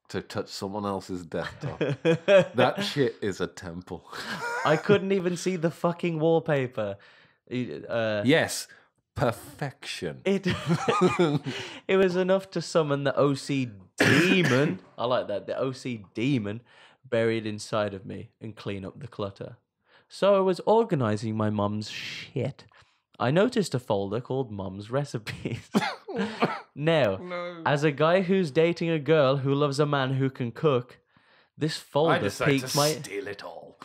to touch someone else's desktop. That shit is a temple. I couldn't even see the fucking wallpaper. Yes, perfection. It it was enough to summon the OC demon. I like that. The OC demon buried inside of me and clean up the clutter. So I was organizing my mum's shit. I noticed a folder called Mum's Recipes. Now, as a guy who's dating a girl who loves a man who can cook, this folder piqued my steal it all.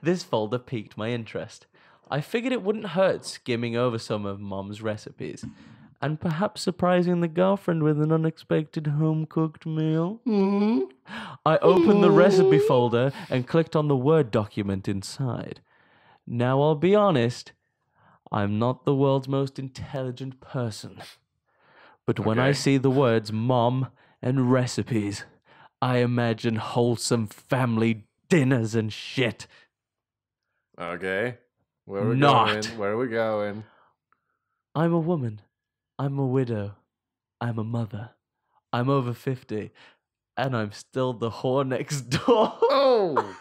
This folder piqued my interest. I figured it wouldn't hurt skimming over some of Mum's recipes and perhaps surprising the girlfriend with an unexpected home-cooked meal. I opened the recipe folder and clicked on the Word document inside. Now, I'll be honest, I'm not the world's most intelligent person. But when I see the words Mom and recipes, I imagine wholesome family dinners and shit. Okay. Where are we Not. going? Where are we going? I'm a woman. I'm a widow. I'm a mother. I'm over 50. And I'm still the whore next door. Oh!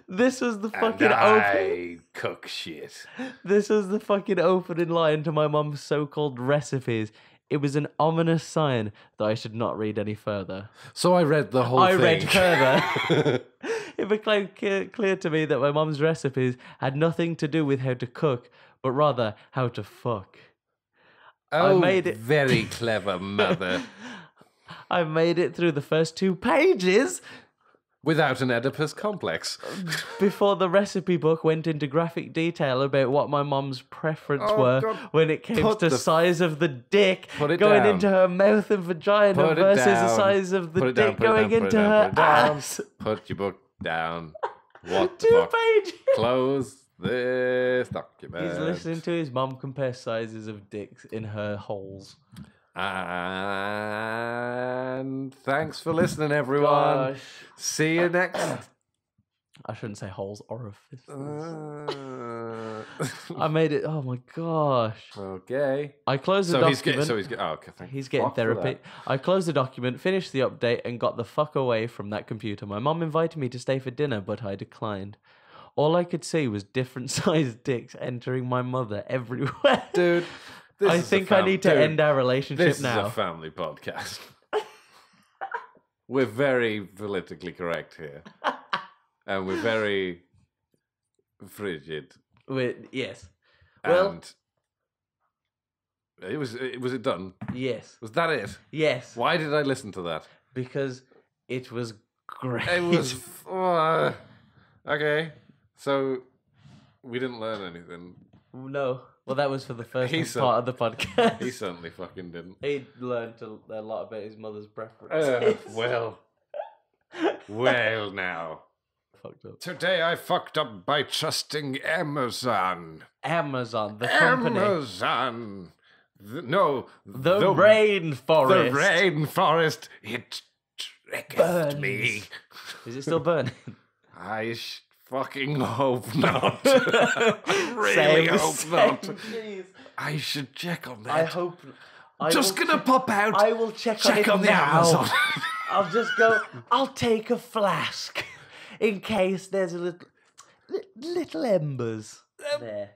This was the fucking And open. I cook shit. This was the fucking opening line to my mum's so-called recipes. It was an ominous sign that I should not read any further. So I read the whole thing. I read further. It became clear to me that my mum's recipes had nothing to do with how to cook, but rather how to fuck. Oh, I made it. very clever, mother. I made it through the first 2 pages Without an Oedipus complex. before the recipe book went into graphic detail about what my mum's preference were God. when it came Put to the- size of the dick Put it going down. into her mouth and vagina Put it versus the down. size of the Put it down, dick put it going down, put it into down, her put it down. ass. Put your book down. What the 2 fuck? pages. Close this document. He's listening to his mum compare sizes of dicks in her holes. And thanks for listening, everyone. Gosh. See you next. I shouldn't say holes, orifices. Uh, I made it. Oh my gosh. okay. I closed the So he's document. getting. Oh, okay. Thank He's getting fuck for therapy. that. I closed the document, finished the update, and got the fuck away from that computer. My mum invited me to stay for dinner, but I declined. All I could see was different sized dicks entering my mother everywhere. Dude. This I is a think I need to dude, end our relationship This now. is a family podcast. We're very politically correct here. And we're very frigid. Yes. Well, And was it done? yes. Was that it? Yes. Why did I listen to that? Because it was great. It was okay. So we didn't learn anything. No. Well, that was for the first He part of the podcast. He certainly fucking didn't. He learned a lot about his mother's preferences. Well now. Fucked up. Today I fucked up by trusting Amazon. Amazon, the company. Amazon. The The rainforest. The rainforest. It tricked Burns. me. Is it still burning? I fucking hope not. I really hope not. Jeez. I should check on that. I hope. Just gonna pop out. I will check on it on the now. Amazon. I'll just go. I'll take a flask in case there's a little embers there.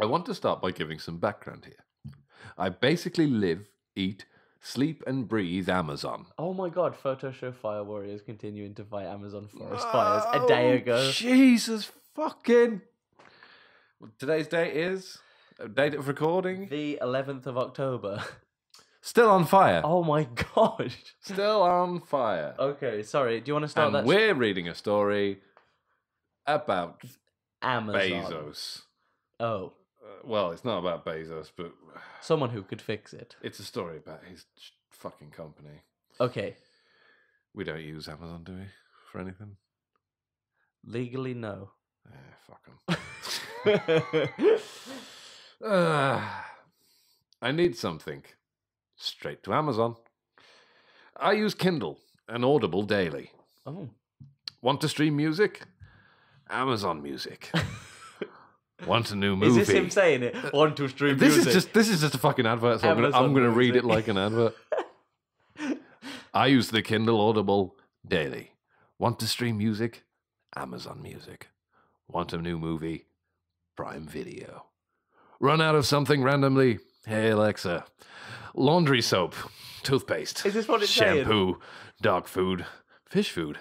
I want to start by giving some background here. I basically live, eat, sleep, and breathe Amazon. Oh my god, photo show fire warriors continuing to fight Amazon forest fires a day ago. Jesus fucking... Today's date is... Date of recording? The 11th of October. Still on fire. Oh my gosh. Still on fire. Okay, sorry. Do you want to start And that? we're reading a story about Amazon. Bezos. Oh. Well, it's not about Bezos, but Someone who could fix it. it's a story about his fucking company. Okay. We don't use Amazon, do we? For anything? Legally, no. Fuck them. I need something. Straight to Amazon. I use Kindle and Audible daily. Oh. Want to stream music? Amazon Music. Want a new movie? Is this him saying it? Want to stream This music? is just a fucking advert, so I'm Amazon gonna read Music. it like an advert. I use the Kindle Audible daily. Want to stream music? Amazon Music. Want a new movie? Prime Video. Run out of something randomly? Hey Alexa. Laundry soap, toothpaste, Is this what it's saying? shampoo, dog food, fish food.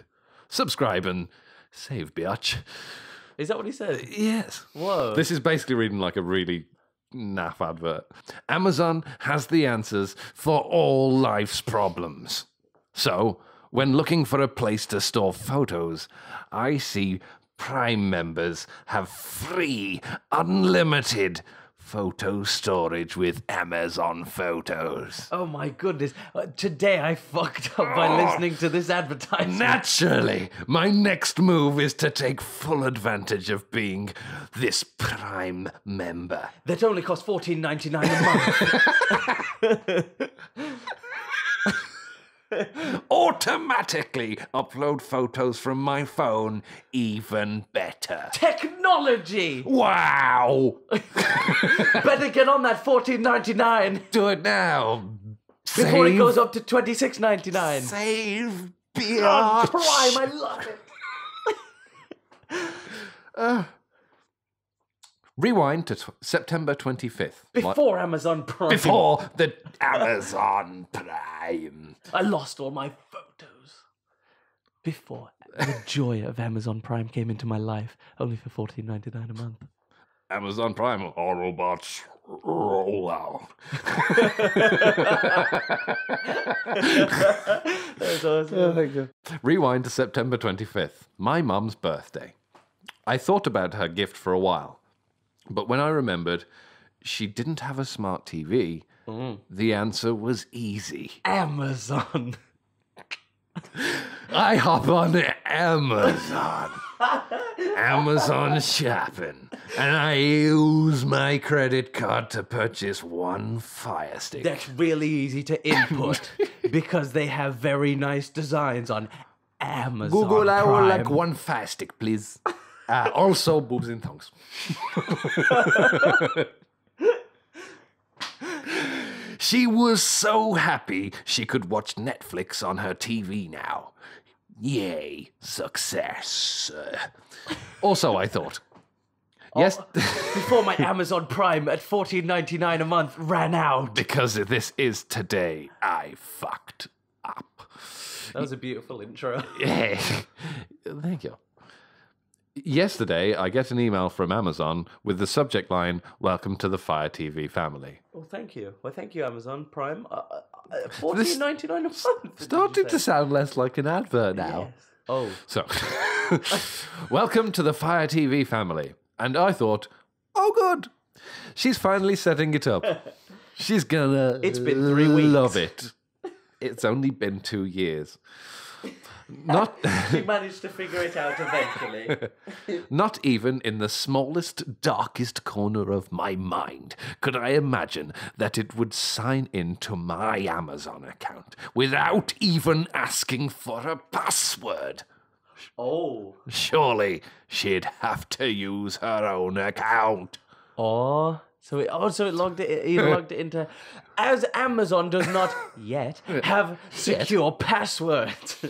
Subscribe and save, biatch. Is that what he said? Yes. Whoa. This is basically reading like a really naff advert. Amazon has the answers for all life's problems. So, when looking for a place to store photos, I see Prime members have free, unlimited photo storage with Amazon Photos. Oh my goodness. Today I fucked up by listening to this advertisement. Naturally, my next move is to take full advantage of being this Prime member. That only costs $14.99 a month. Automatically upload photos from my phone, even better. Technology! Wow! Better get on that $14.99 Do it now. before it goes up to $26.99. Save, Oh, biatch. Prime, I love it. Rewind to September 25th. Before Amazon Prime. Before the Amazon Prime. I lost all my photos. Before the joy of Amazon Prime came into my life, only for $14.99 a month. Amazon Prime, all robots roll out. That's awesome. Rewind to September 25th, my mum's birthday. I thought about her gift for a while, but when I remembered she didn't have a smart TV, the answer was easy. Amazon. I hop on Amazon. Amazon shopping. And I use my credit card to purchase one Fire Stick. That's really easy to input because they have very nice designs on Amazon Google, I would Prime. like one Fire Stick, please. Also, boobs and tongues. She was so happy she could watch Netflix on her TV now. Yay, success. Also, I thought. Yes, Before my Amazon Prime at $14.99 a month ran out. because this is today I fucked up. That was a beautiful intro. Yeah. Thank you. Yesterday, I get an email from Amazon with the subject line, "Welcome to the Fire TV family." Well, thank you. Well, thank you, Amazon Prime. $14.99 a month. Starting to sound less like an advert now. Yes. Oh, So, welcome to the Fire TV family. And I thought, oh, good. She's finally setting it up. She's gonna It's been 3 weeks. love it. It's only been 2 years. Not, she managed to figure it out eventually. not even in the smallest, darkest corner of my mind could I imagine that it would sign into my Amazon account without even asking for a password. Oh. Surely she'd have to use her own account. So it logged it. He logged it into, as Amazon does not yet have secure passwords.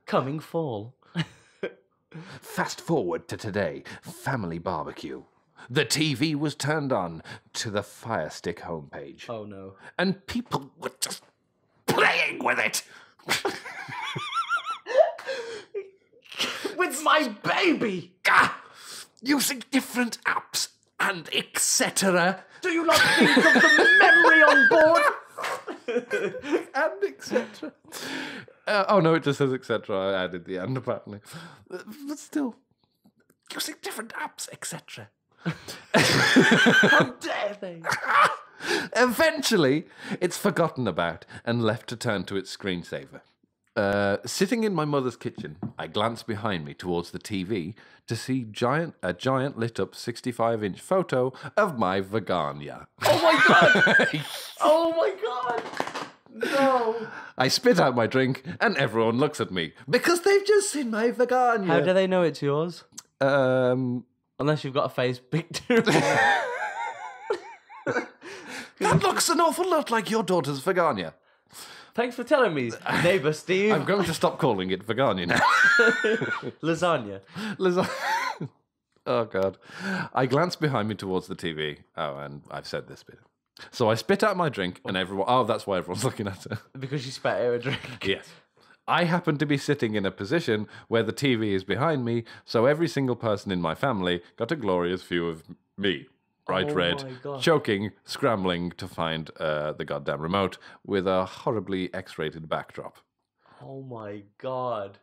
Coming fall. Fast forward to today, family barbecue. the TV was turned on to the Fire Stick homepage. Oh no. And people were just playing with it. With my baby! Using different apps and etc. Do you not think of the memory on board? And etc. Oh no, it just says etc. I added the end apparently. But still, using different apps, etc. How dare they? Eventually, it's forgotten about and left to turn to its screensaver. Sitting in my mother's kitchen, I glance behind me towards the TV to see a giant lit up 65-inch photo of my vagina. Oh my god! Oh my god! No! I spit out my drink and everyone looks at me because they've just seen my vagina. How do they know it's yours? Unless you've got a face picture. That looks an awful lot like your daughter's vagina. Thanks for telling me, neighbour Steve. I'm going to stop calling it vagina now. Lasagna. Oh, God. I glance behind me towards the TV. Oh, and I've said this bit. So I spit out my drink and everyone... Oh, that's why everyone's looking at it. Because you spat out a drink. Yes. I happen to be sitting in a position where the TV is behind me, so every single person in my family got a glorious view of me. Bright Oh red, my God. choking, scrambling to find the goddamn remote with a horribly X-rated backdrop. Oh my god.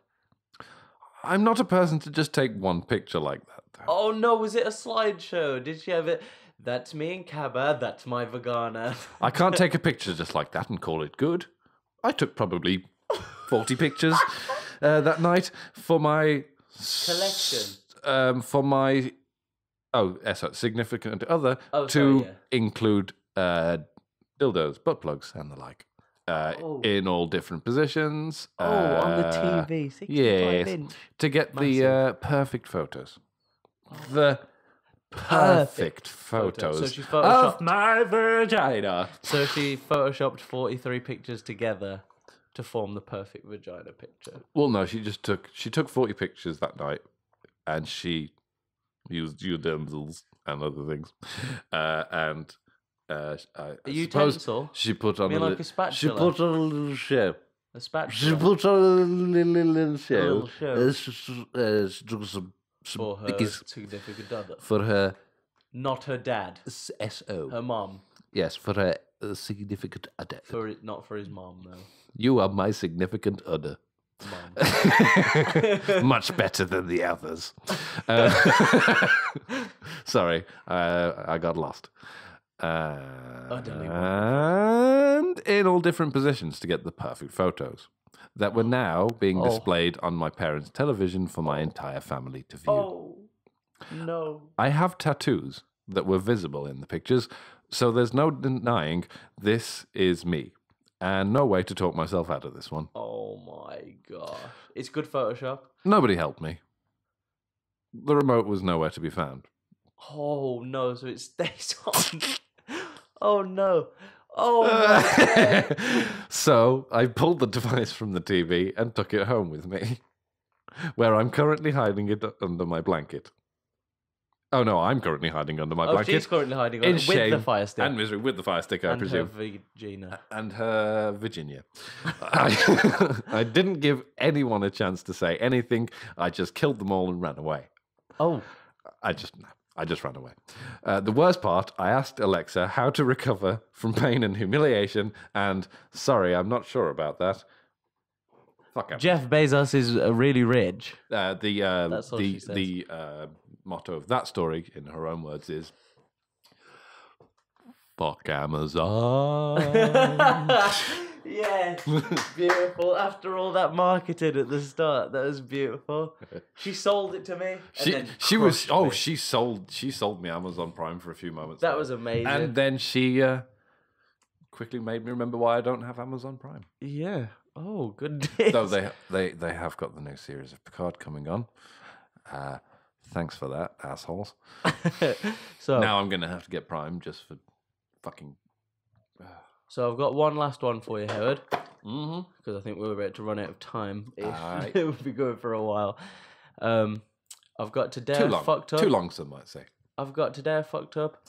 I'm not a person to just take one picture like that, though. Oh no, was it a slideshow? Did she have it? That's me and Cabba, that's my vagina. I can't take a picture just like that and call it good. I took probably 40 pictures that night for my... Collection. For my... significant other Oh, to sorry, yeah. include dildos, butt plugs, and the like. In all different positions. On the TV, 65 yes, inch. to get the perfect photos. The perfect photos So she photoshopped. of my vagina. So she photoshopped 43 pictures together to form the perfect vagina picture. Well, no, she took 40 pictures that night, and she used utensils and other things, I utensil? She put on You mean like a She spatula? put on a little show. A spatula. She put on a little show. little show. She took some For her biggies significant other. for her Not her dad. SO. Her mom. Yes, for her significant other. Not for his mom, though. You are my significant other. Mom. Much better than the others. Sorry, I got lost. Utterly And in all different positions to get the perfect photos that were now being displayed on my parents' television for my entire family to view. Oh, no. I have tattoos that were visible in the pictures, so there's no denying this is me. And no way to talk myself out of this one. Oh my gosh. It's good Photoshop. Nobody helped me. The remote was nowhere to be found. Oh no, so it stays on. Oh no. Oh my So I pulled the device from the TV and took it home with me, where I'm currently hiding it under my blanket. Oh no, I'm currently hiding under my Oh, blanket. she's currently hiding in on it with shame the fire stick. and misery with the fire stick, I And her presume. vagina. And her Virginia. I didn't give anyone a chance to say anything. I just killed them all and ran away. Oh. I just ran away. The worst part, I asked Alexa how to recover from pain and humiliation, and sorry, I'm not sure about that. Fuck him. Jeff Bezos is really rich. That's all she says. The motto of that story, in her own words, is "Fuck Amazon." Yes, beautiful. After all that marketing at the start, that was beautiful. She sold it to me. She sold me Amazon Prime for a few moments. That there. was amazing. And then she quickly made me remember why I don't have Amazon Prime. Yeah. Oh, goodness. Though they have got the new series of Picard coming on. Thanks for that, assholes. So Now I'm going to have to get Prime just for fucking... So I've got one last one for you, Howard. Mm-hmm. Because I think we're about to run out of time. Alright. We'll be going for a while. I've got today Too long. fucked up. Too long, some might say. I've got today I fucked up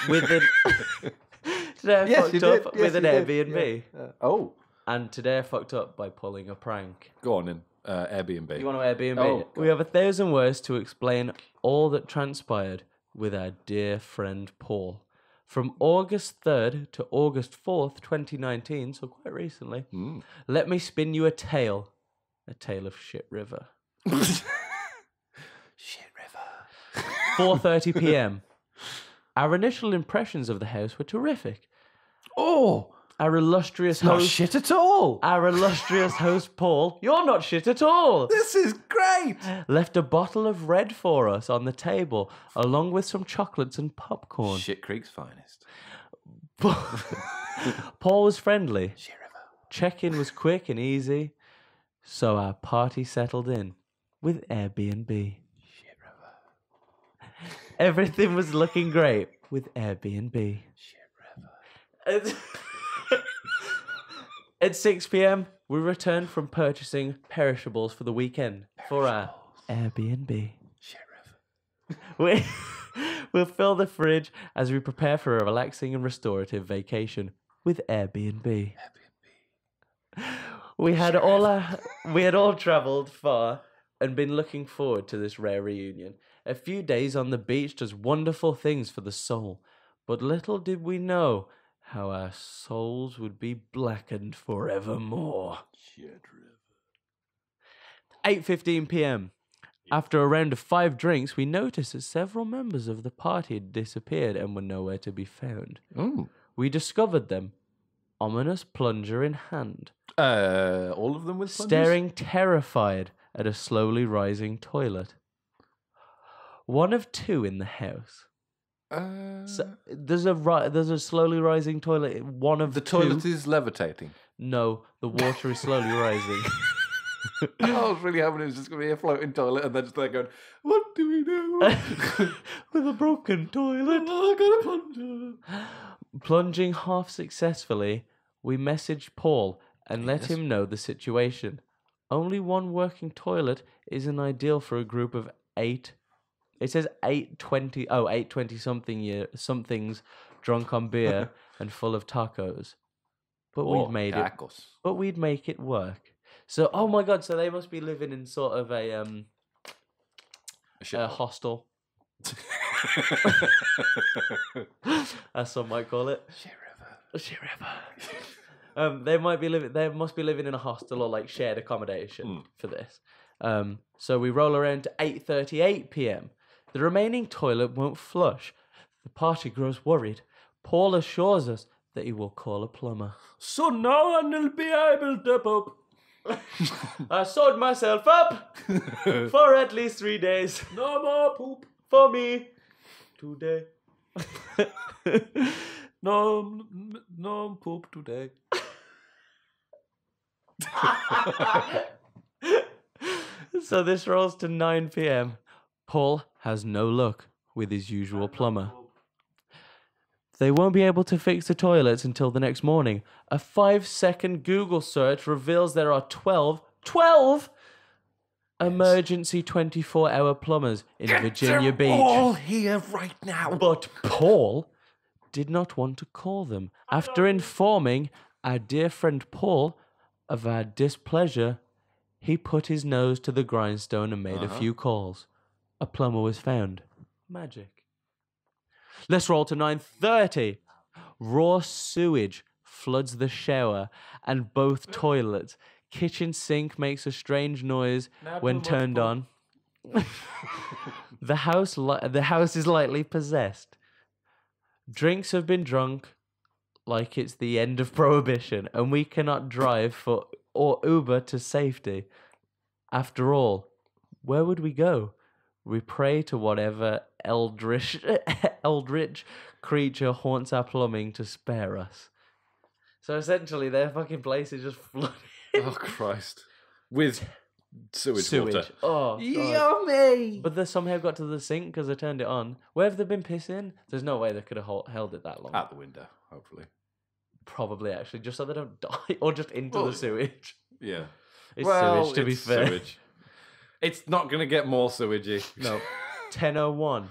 with an today I Yes, fucked you up did. with Yes, an you did. Airbnb, Yeah. Oh, and today I fucked up by pulling a prank. go on in. Airbnb. You want to Airbnb? Oh, We have 1,000 words to explain all that transpired with our dear friend Paul. From August 3rd to August 4th, 2019, so quite recently, let me spin you a tale of Shit River. Shit River. 4:30 p.m. Our initial impressions of the house were terrific. Oh, Our illustrious not host, shit at all. our illustrious host Paul, you're not shit at all, This is great. left a bottle of red for us on the table, along with some chocolates and popcorn. Shit Creek's finest. Paul was friendly. Shit River. Check-in was quick and easy, so our party settled in with Airbnb. Shit River. Everything was looking great with Airbnb. Shit River. At 6 p.m., we returned from purchasing perishables for the weekend for our Airbnb. Shit River. We'll fill the fridge as we prepare for a relaxing and restorative vacation with Airbnb. We had all travelled far and been looking forward to this rare reunion. A few days on the beach does wonderful things for the soul, but little did we know how our souls would be blackened forevermore. Shit River. 8:15 p.m. After a round of 5 drinks, we noticed that several members of the party had disappeared and were nowhere to be found. Oh. We discovered them, ominous plunger in hand, All of them with plungers? staring terrified at a slowly rising toilet. One of 2 in the house. So, there's a slowly rising toilet. One of the 2. toilet is levitating. No, the water is slowly rising. I was really hoping it was just going to be a floating toilet, and then just there going, "What do we do?" With a broken toilet. I got a plunger. Plunging half successfully, we messaged Paul and let him know the situation. Only one working toilet isn't ideal for a group of 8. It says 820 somethings drunk on beer and full of tacos. But we'd made it. But we'd make it work. So, oh my god! So they must be living in sort of a hostel, as some might call it. Shit River. They might be living. They must be living in a hostel or like shared accommodation for this. So we roll around to 8:38 p.m. The remaining toilet won't flush. The party grows worried. Paul assures us that he will call a plumber. So no one will be able to poop. I sewed myself up for at least 3 days. No more poop. For me today. No poop today. So this rolls to 9 p.m. Paul has no luck with his usual plumber. They won't be able to fix the toilets until the next morning. A 5-second Google search reveals there are 12 emergency 24-hour plumbers in Virginia Beach. All here right now. But Paul did not want to call them. After informing our dear friend Paul of our displeasure, he put his nose to the grindstone and made a few calls. A plumber was found. Magic. Let's roll to 9:30. Raw sewage floods the shower and both toilets. Kitchen sink makes a strange noise when turned on. The house is lightly possessed. Drinks have been drunk like it's the end of prohibition, and we cannot drive or Uber to safety. After all, where would we go? We pray to whatever eldritch creature haunts our plumbing to spare us. So essentially, their fucking place is just flooded. Oh, Christ. With sewage water. Oh, God. Yummy! But they somehow got to the sink because they turned it on. Where have they been pissing? There's no way they could have held it that long. Out the window, hopefully. Probably, actually, just so they don't die. Or just into the sewage. Yeah. It's sewage, to be fair. Sewage. It's not going to get more sewagey. No. 10:01.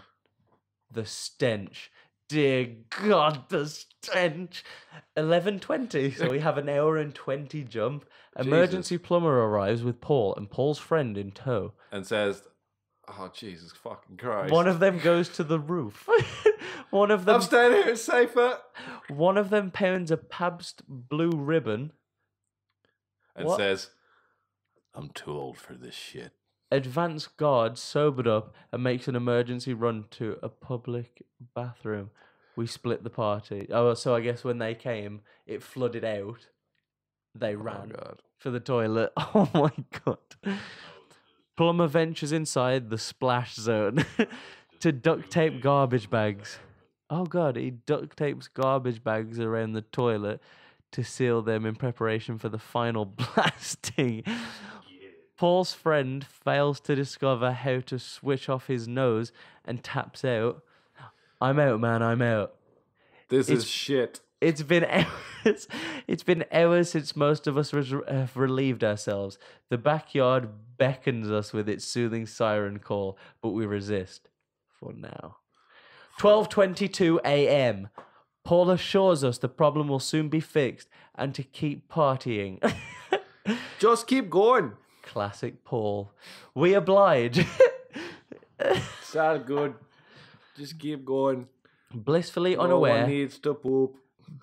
The stench. Dear God, the stench. 11:20. So we have an hour and 20 jump. Emergency plumber arrives with Paul and Paul's friend in tow. And says, "Oh, Jesus fucking Christ." One of them goes to the roof. One of them I'm staying here, it's safer. One of them pounds a Pabst Blue Ribbon. And says, "I'm too old for this shit." Advance guard sobered up and makes an emergency run to a public bathroom. We split the party. Oh, so I guess when they came, it flooded out. They ran for the toilet. Oh my God. Plumber ventures inside the splash zone to duct tape garbage bags. Oh God, he duct tapes garbage bags around the toilet to seal them in preparation for the final blasting. Paul's friend fails to discover how to switch off his nose and taps out. I'm out, man, I'm out. This is shit. It's been hours. It's been hours since most of us have relieved ourselves. The backyard beckons us with its soothing siren call, but we resist for now. 12:22 a.m. Paul assures us the problem will soon be fixed and to keep partying. Just keep going. Classic Paul. We oblige. Sound good. Just keep going. Blissfully No unaware. one needs to poop.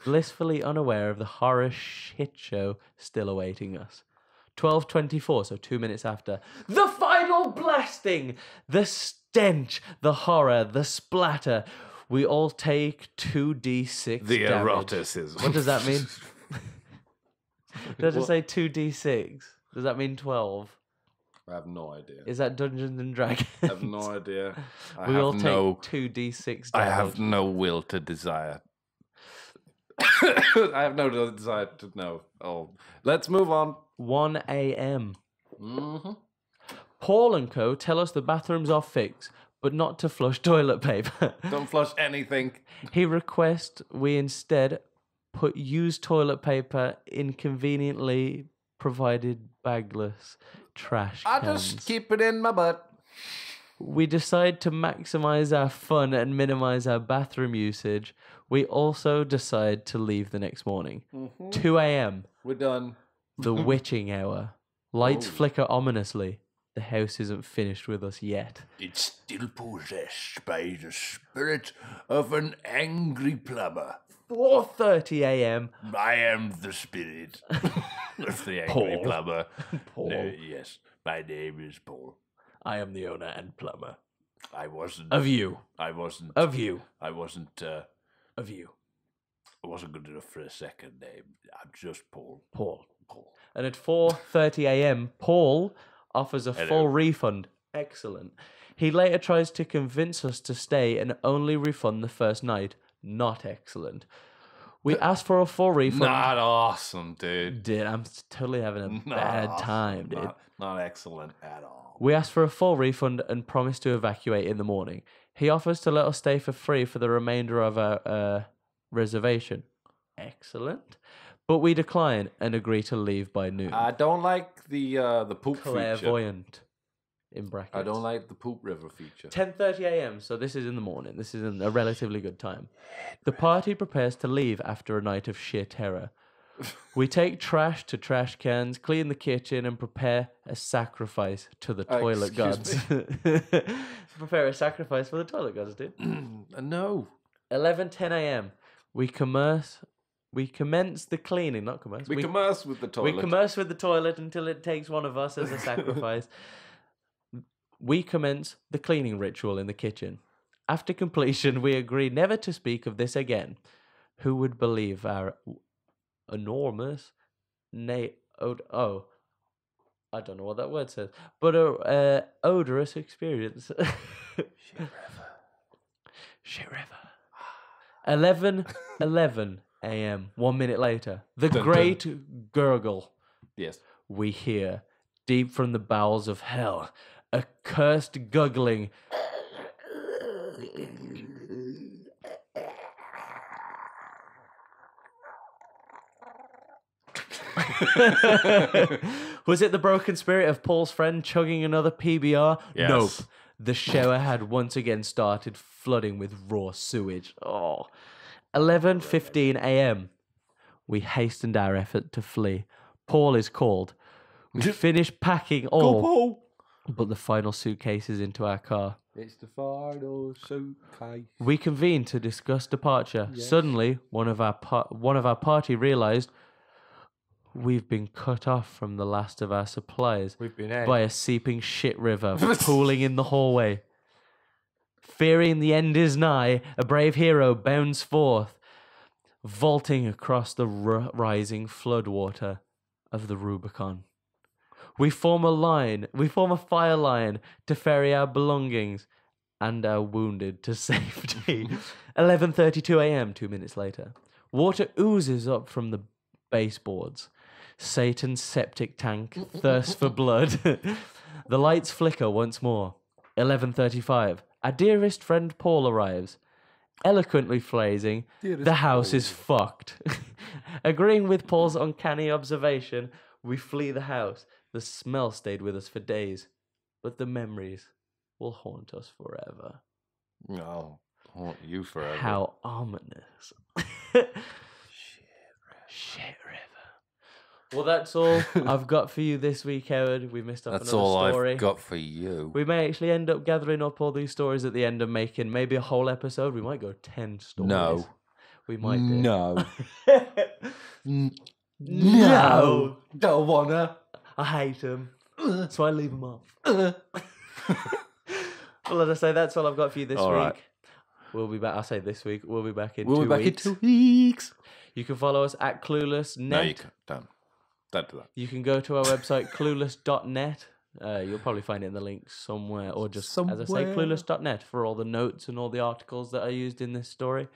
Blissfully unaware of the horror shit show still awaiting us. 12:24, so 2 minutes after. The final blasting! The stench, the horror, the splatter. We all take 2d6 The damage. eroticism. What does that mean? Did I just say 2d6? Does that mean 12? I have no idea. Is that Dungeons and Dragons? I have no idea. We all take 2d6 damage. I have no will to desire. I have no desire to know. Oh, let's move on. 1 a.m. Mm-hmm. Paul and co. tell us the bathrooms are fixed, but not to flush toilet paper. Don't flush anything. He requests we instead put used toilet paper in conveniently provided bagless trash I cans. just keep it in my butt. We decide to maximize our fun and minimize our bathroom usage. We also decide to leave the next morning. 2 a.m. We're done. The witching hour. Lights flicker ominously. The house isn't finished with us yet. It's still possessed by the spirit of an angry plumber. 4:30 a.m. I am the spirit of the angry Paul. plumber. Paul. No, yes, my name is Paul. I am the owner and plumber. I wasn't. Of you. I wasn't. Of you. I wasn't. Of you. I wasn't good enough for a second name. I'm just Paul. Paul. Paul. And at 4:30 a.m., Paul offers a full refund. Excellent. He later tries to convince us to stay and only refund the first night. Not excellent. We asked for a full refund. Not awesome, dude. Dude, I'm totally having a bad time, dude. Not excellent at all. We asked for a full refund and promised to evacuate in the morning. He offers to let us stay for free for the remainder of our reservation. Excellent. But we decline and agree to leave by noon. I don't like the poop feature. Clairvoyant. In brackets. I don't like the poop river feature. 10:30 a.m. So this is in the morning. This is a relatively good time. The party prepares to leave after a night of sheer terror. We take trash to trash cans, clean the kitchen, and prepare a sacrifice to the toilet gods. Prepare a sacrifice for the toilet gods, dude. No. 11:10 a.m. We commence the cleaning, not commence. We commerce with the toilet. We commerce with the toilet until it takes one of us as a sacrifice. We commence the cleaning ritual in the kitchen. After completion, we agree never to speak of this again. Who would believe our enormous, I don't know what that word says, but odorous experience. Shit river. 11:11 a.m. 1 minute later, the great gurgle. Yes. We hear deep from the bowels of hell a cursed guggling. Was it the broken spirit of Paul's friend chugging another PBR? Yes. Nope. The shower had once again started flooding with raw sewage. 11:15 a.m. We hastened our effort to flee. Paul is called. We finished packing all but the final suitcases into our car. It's the final suitcase. We convened to discuss departure. Yes. Suddenly, one of our party realised we've been cut off from the last of our supplies by a seeping shit river pooling in the hallway. Fearing the end is nigh, a brave hero bounds forth, vaulting across the rising floodwater of the Rubicon. We form a fire line to ferry our belongings and our wounded to safety. 11:32 a.m., 2 minutes later. Water oozes up from the baseboards. Satan's septic tank thirsts for blood. The lights flicker once more. 11:35. Our dearest friend Paul arrives. Eloquently phrasing, the house is fucked. Agreeing with Paul's uncanny observation, we flee the house. The smell stayed with us for days, but the memories will haunt us forever. No, haunt you forever. How ominous. Shit river. Well, that's all I've got for you this week, Howard. We missed up That's another all story. I've got for you. We may actually end up gathering up all these stories at the end and making maybe a whole episode. We might go 10 stories. No. We might do. No. No. Don't wanna. I hate them. So I leave them off. Well, as I say, that's all I've got for you this All week. right. We'll be back. I'll say this week. We'll be back in We'll 2 be back weeks. in 2 weeks. You can follow us at Clueless Net. No, you can't. Don't do that. You can go to our website, clueless.net. You'll probably find it in the link somewhere, or just, as I say, clueless.net for all the notes and all the articles that are used in this story.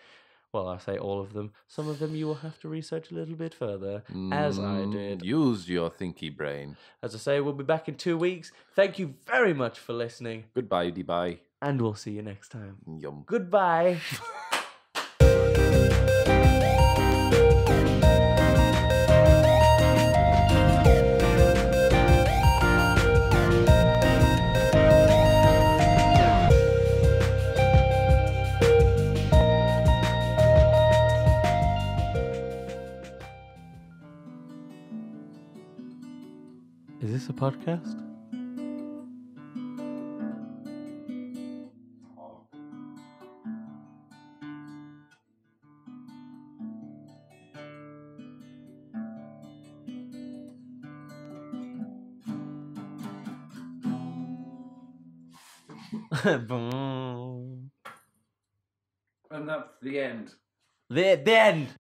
Well, I say all of them. Some of them you will have to research a little bit further, as I did. Use your thinky brain. As I say, we'll be back in 2 weeks. Thank you very much for listening. Goodbye, bye. And we'll see you next time. Yum. Goodbye. Is this a podcast? And that's the end. The end.